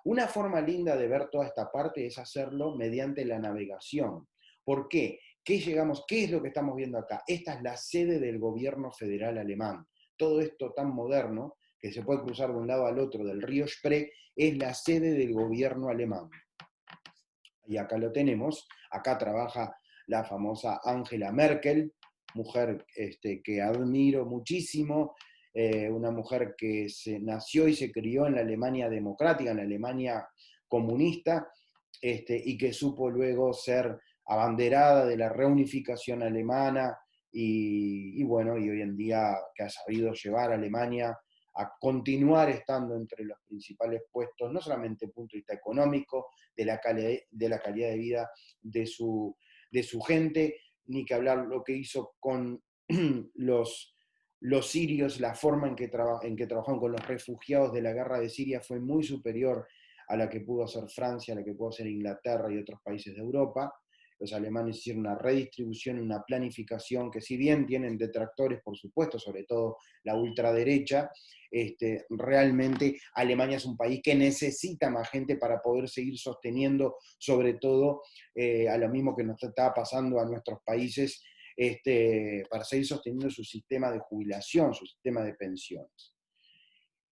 Speaker 1: Una forma linda de ver toda esta parte es hacerlo mediante la navegación. ¿Por qué? ¿Qué es lo que estamos viendo acá? Esta es la sede del gobierno federal alemán. Todo esto tan moderno, que se puede cruzar de un lado al otro del río Spree, es la sede del gobierno alemán. Y acá lo tenemos, acá trabaja la famosa Angela Merkel, mujer que admiro muchísimo, una mujer que nació y se crió en la Alemania democrática, en la Alemania comunista, y que supo luego ser abanderada de la reunificación alemana y bueno, y hoy en día que ha sabido llevar a Alemania a continuar estando entre los principales puestos, no solamente desde el punto de vista económico, de la calidad de vida de su gente, ni que hablar lo que hizo con los sirios, la forma en que trabajaron con los refugiados de la guerra de Siria fue muy superior a la que pudo hacer Francia, a la que pudo hacer Inglaterra y otros países de Europa. Los alemanes hicieron una redistribución, una planificación que si bien tienen detractores, por supuesto, sobre todo la ultraderecha, realmente Alemania es un país que necesita más gente para poder seguir sosteniendo, sobre todo a lo mismo que nos está pasando a nuestros países, para seguir sosteniendo su sistema de jubilación, su sistema de pensiones.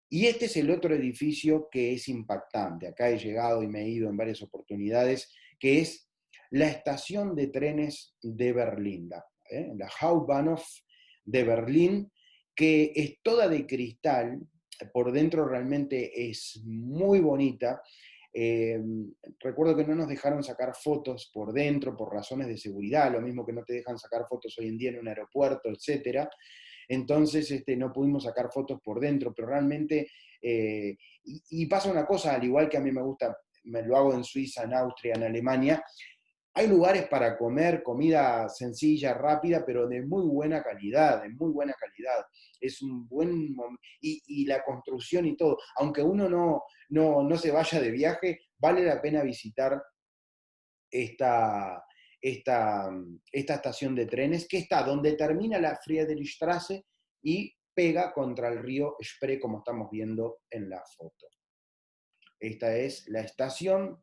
Speaker 1: Y este es el otro edificio que es impactante. Acá he llegado y me he ido en varias oportunidades, que es la estación de trenes de Berlín, la Hauptbahnhof de Berlín, que es toda de cristal, por dentro realmente es muy bonita. Recuerdo que no nos dejaron sacar fotos por dentro por razones de seguridad, lo mismo que no te dejan sacar fotos hoy en día en un aeropuerto, etcétera. Entonces no pudimos sacar fotos por dentro, pero realmente, y pasa una cosa, al igual que a mí me gusta, me lo hago en Suiza, en Austria, en Alemania, hay lugares para comer comida sencilla, rápida, pero de muy buena calidad, de muy buena calidad. Es un buen momento, y la construcción y todo, aunque uno no se vaya de viaje, vale la pena visitar esta, esta estación de trenes, que está donde termina la Friedrichstraße y pega contra el río Spree, como estamos viendo en la foto. Esta es la estación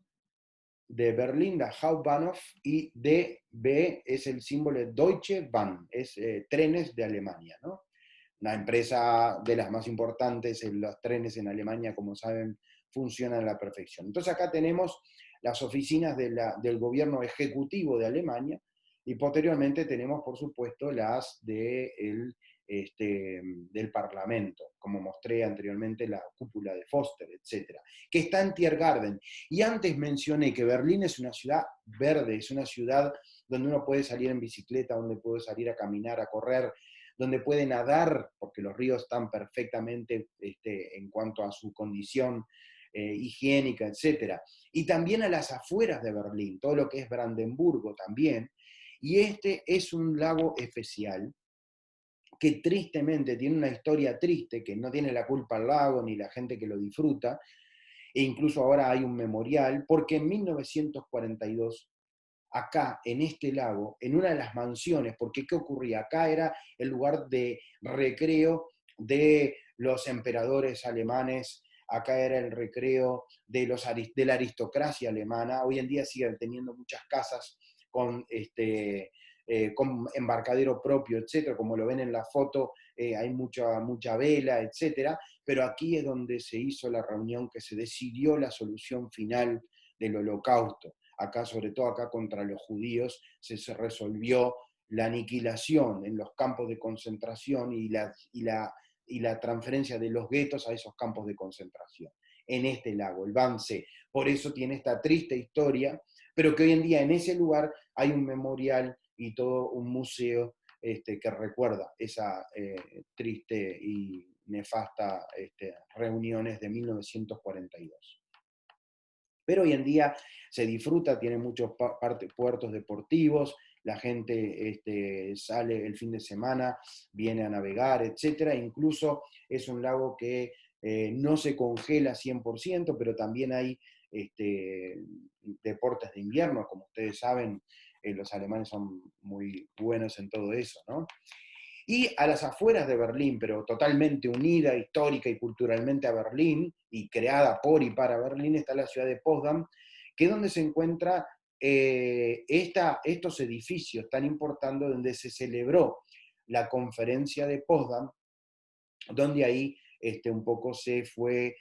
Speaker 1: de Berlín, la Hauptbahnhof, y DB es el símbolo de Deutsche Bahn, es trenes de Alemania, ¿no? Una empresa de las más importantes, los trenes en Alemania, como saben, funcionan a la perfección. Entonces acá tenemos las oficinas del gobierno ejecutivo de Alemania y posteriormente tenemos, por supuesto, las del Parlamento, como mostré anteriormente, la cúpula de Foster, etcétera, que está en Tiergarten. Y antes mencioné que Berlín es una ciudad verde, es una ciudad donde uno puede salir en bicicleta, donde puede salir a caminar, a correr, donde puede nadar, porque los ríos están perfectamente en cuanto a su condición higiénica, etc. Y también a las afueras de Berlín, todo lo que es Brandenburgo también. Y este es un lago especial que tristemente tiene una historia triste, que no tiene la culpa el lago ni la gente que lo disfruta, e incluso ahora hay un memorial, porque en 1942 acá, en este lago, en una de las mansiones, porque ¿qué ocurría? Acá era el lugar de recreo de los emperadores alemanes, acá era el recreo de la aristocracia alemana, hoy en día siguen teniendo muchas casas con embarcadero propio, etcétera, como lo ven en la foto, hay mucha vela, etcétera, pero aquí es donde se hizo la reunión que se decidió la solución final del holocausto. Acá, sobre todo acá contra los judíos, se resolvió la aniquilación en los campos de concentración y la transferencia de los guetos a esos campos de concentración, en este lago, el Wannsee. Por eso tiene esta triste historia, pero que hoy en día en ese lugar hay un memorial y todo un museo que recuerda esa triste y nefasta reuniones de 1942. Pero hoy en día se disfruta, tiene muchos puertos deportivos, la gente sale el fin de semana, viene a navegar, etc. Incluso es un lago que no se congela 100%, pero también hay deportes de invierno, como ustedes saben, los alemanes son muy buenos en todo eso, ¿no? Y a las afueras de Berlín, pero totalmente unida histórica y culturalmente a Berlín, y creada por y para Berlín, está la ciudad de Potsdam, que es donde se encuentra estos edificios tan importantes donde se celebró la conferencia de Potsdam, donde ahí un poco se fue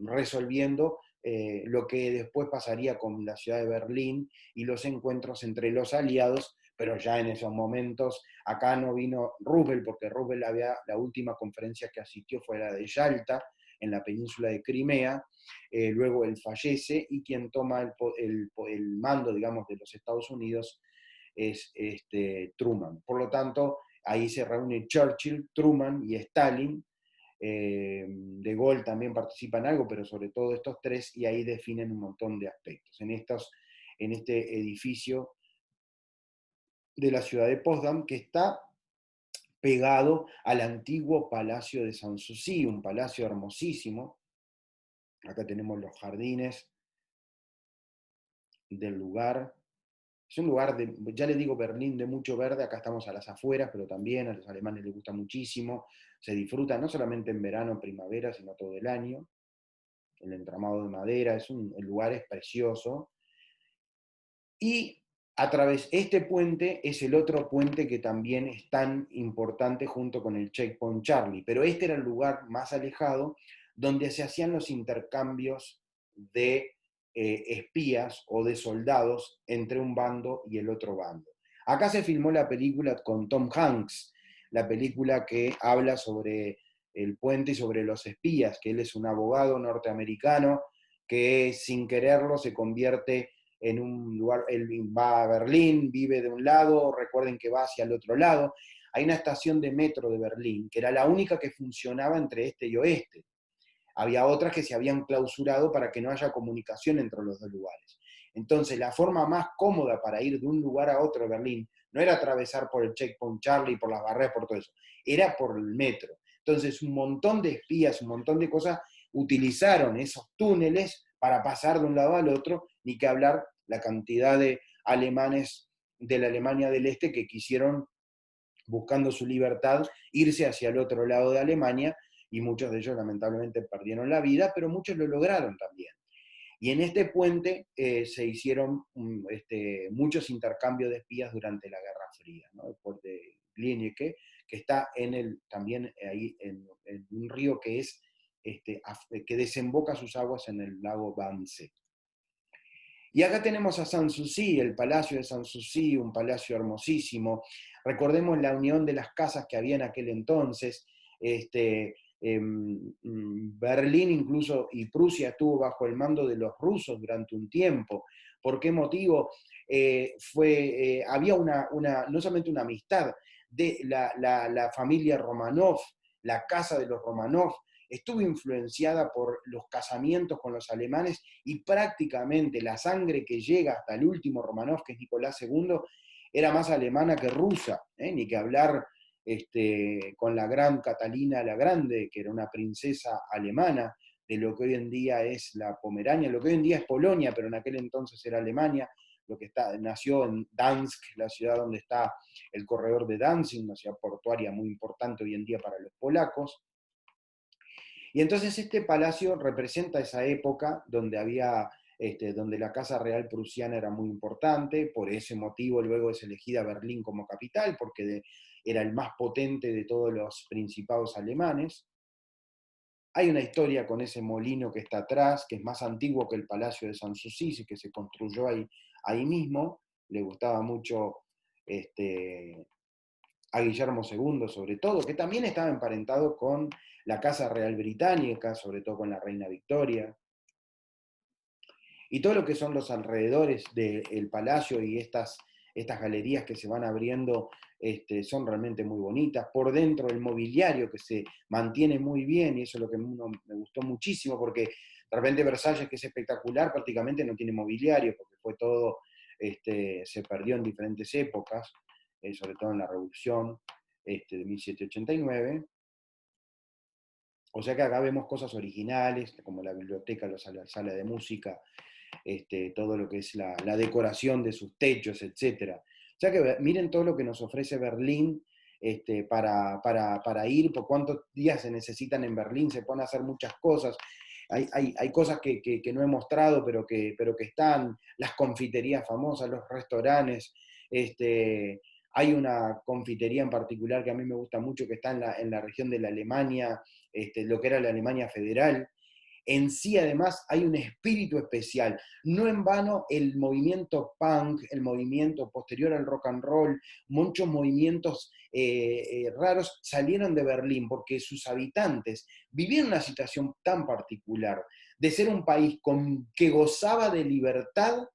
Speaker 1: resolviendo lo que después pasaría con la ciudad de Berlín y los encuentros entre los aliados, pero ya en esos momentos, acá no vino Roosevelt, porque Roosevelt la última conferencia que asistió fue la de Yalta, en la península de Crimea, luego él fallece y quien toma el mando, digamos, de los Estados Unidos es Truman. Por lo tanto, ahí se reúnen Churchill, Truman y Stalin. De Gaulle también participa en algo, pero sobre todo estos tres, y ahí definen un montón de aspectos. En este edificio de la ciudad de Potsdam, que está pegado al antiguo Palacio de Sanssouci, un palacio hermosísimo. Acá tenemos los jardines del lugar. Es un lugar, ya les digo, Berlín de mucho verde, acá estamos a las afueras, pero también a los alemanes les gusta muchísimo, se disfruta no solamente en verano, en primavera, sino todo el año. El entramado de madera, el lugar es precioso. Y este puente es el otro puente que también es tan importante junto con el Checkpoint Charlie, pero este era el lugar más alejado donde se hacían los intercambios de espías o de soldados entre un bando y el otro bando. Acá se filmó la película con Tom Hanks, la película que habla sobre el puente y sobre los espías, que él es un abogado norteamericano que sin quererlo se convierte en un lugar, él va a Berlín, vive de un lado, recuerden que va hacia el otro lado. Hay una estación de metro de Berlín, que era la única que funcionaba entre este y oeste. Había otras que se habían clausurado para que no haya comunicación entre los dos lugares. Entonces, la forma más cómoda para ir de un lugar a otro de Berlín no era atravesar por el Checkpoint Charlie, por las barreras, por todo eso, era por el metro. Entonces, un montón de espías, un montón de cosas utilizaron esos túneles para pasar de un lado al otro, ni que hablar la cantidad de alemanes de la Alemania del Este que quisieron, buscando su libertad, irse hacia el otro lado de Alemania, y muchos de ellos lamentablemente perdieron la vida, pero muchos lo lograron también. Y en este puente se hicieron muchos intercambios de espías durante la Guerra Fría, ¿no? El puente Glienicke, que está también ahí en un río que que desemboca sus aguas en el lago Wannsee. Y acá tenemos a Sanssouci, el Palacio de Sanssouci, un palacio hermosísimo. Recordemos la unión de las casas que había en aquel entonces. Berlín incluso y Prusia estuvo bajo el mando de los rusos durante un tiempo. ¿Por qué motivo? Había no solamente una amistad de la familia Romanov, la casa de los Romanov, estuvo influenciada por los casamientos con los alemanes, y prácticamente la sangre que llega hasta el último Romanov, que es Nicolás II, era más alemana que rusa, ni que hablar con la gran Catalina la Grande, que era una princesa alemana de lo que hoy en día es la Pomerania, lo que hoy en día es Polonia, pero en aquel entonces era Alemania. Nació en Danzig, la ciudad donde está el corredor de Danzig, una ciudad portuaria muy importante hoy en día para los polacos. Y entonces este palacio representa esa época donde donde la Casa Real Prusiana era muy importante. Por ese motivo luego es elegida Berlín como capital, porque era el más potente de todos los principados alemanes. Hay una historia con ese molino que está atrás, que es más antiguo que el Palacio de Sanssouci, que se construyó ahí mismo. Le gustaba mucho a Guillermo II, sobre todo, que también estaba emparentado con la Casa Real Británica, sobre todo con la Reina Victoria. Y todo lo que son los alrededores del palacio y estas galerías que se van abriendo son realmente muy bonitas. Por dentro el mobiliario que se mantiene muy bien, y eso es lo que me gustó muchísimo, porque de repente Versalles, que es espectacular, prácticamente no tiene mobiliario, porque fue todo, se perdió en diferentes épocas, sobre todo en la Revolución de 1789. O sea que acá vemos cosas originales, como la biblioteca, la sala de música, todo lo que es la decoración de sus techos, etc. O sea que miren todo lo que nos ofrece Berlín para ir, por cuántos días se necesitan en Berlín, se pueden hacer muchas cosas. Hay cosas que no he mostrado, pero que están, las confiterías famosas, los restaurantes. Hay una confitería en particular que a mí me gusta mucho, que está en la región de la Alemania, lo que era la Alemania Federal. En sí, además, hay un espíritu especial. No en vano, el movimiento punk, el movimiento posterior al rock and roll, muchos movimientos raros salieron de Berlín porque sus habitantes vivían una situación tan particular de ser un país que gozaba de libertad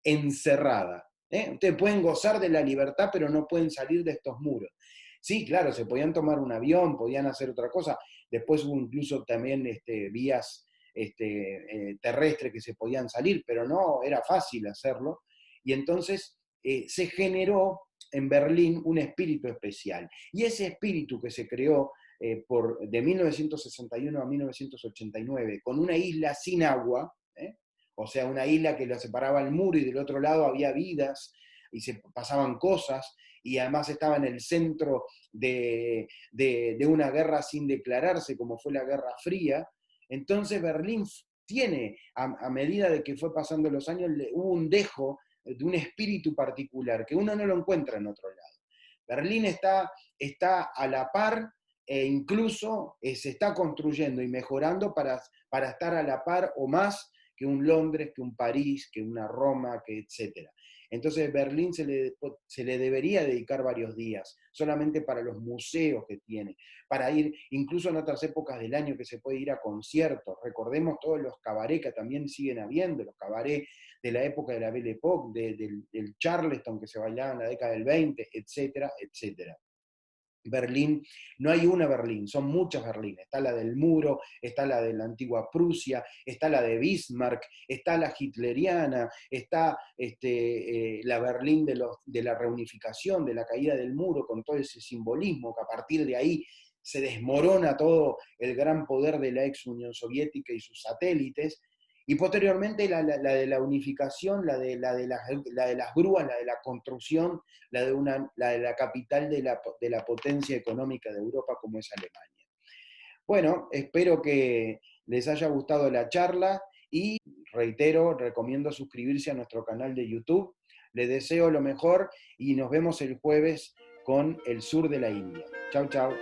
Speaker 1: encerrada. Ustedes pueden gozar de la libertad, pero no pueden salir de estos muros. Sí, claro, se podían tomar un avión, podían hacer otra cosa. Después hubo incluso también vías terrestres que se podían salir, pero no era fácil hacerlo. Y entonces se generó en Berlín un espíritu especial. Y ese espíritu que se creó de 1961 a 1989, con una isla sin agua, o sea, una isla que la separaba el muro y del otro lado había vidas y se pasaban cosas, y además estaba en el centro de una guerra sin declararse, como fue la Guerra Fría. Entonces Berlín tiene, a medida de que fue pasando los años, hubo un dejo de un espíritu particular que uno no lo encuentra en otro lado. Berlín está a la par e incluso se está construyendo y mejorando para estar a la par o más que un Londres, que un París, que una Roma, que etcétera. Entonces Berlín se le debería dedicar varios días, solamente para los museos que tiene, para ir incluso en otras épocas del año que se puede ir a conciertos. Recordemos todos los cabarets que también siguen habiendo, los cabarets de la época de la Belle Époque, del Charleston que se bailaba en la década del 20, etcétera, etcétera. Berlín, no hay una Berlín, son muchas Berlín. Está la del muro, está la de la antigua Prusia, está la de Bismarck, está la hitleriana, está la Berlín de la reunificación, de la caída del muro, con todo ese simbolismo que a partir de ahí se desmorona todo el gran poder de la ex Unión Soviética y sus satélites. Y posteriormente la de la unificación, la de las grúas, la de la construcción, la de la capital de la potencia económica de Europa como es Alemania. Bueno, espero que les haya gustado la charla y reitero, recomiendo suscribirse a nuestro canal de YouTube. Les deseo lo mejor y nos vemos el jueves con el sur de la India. Chau, chau.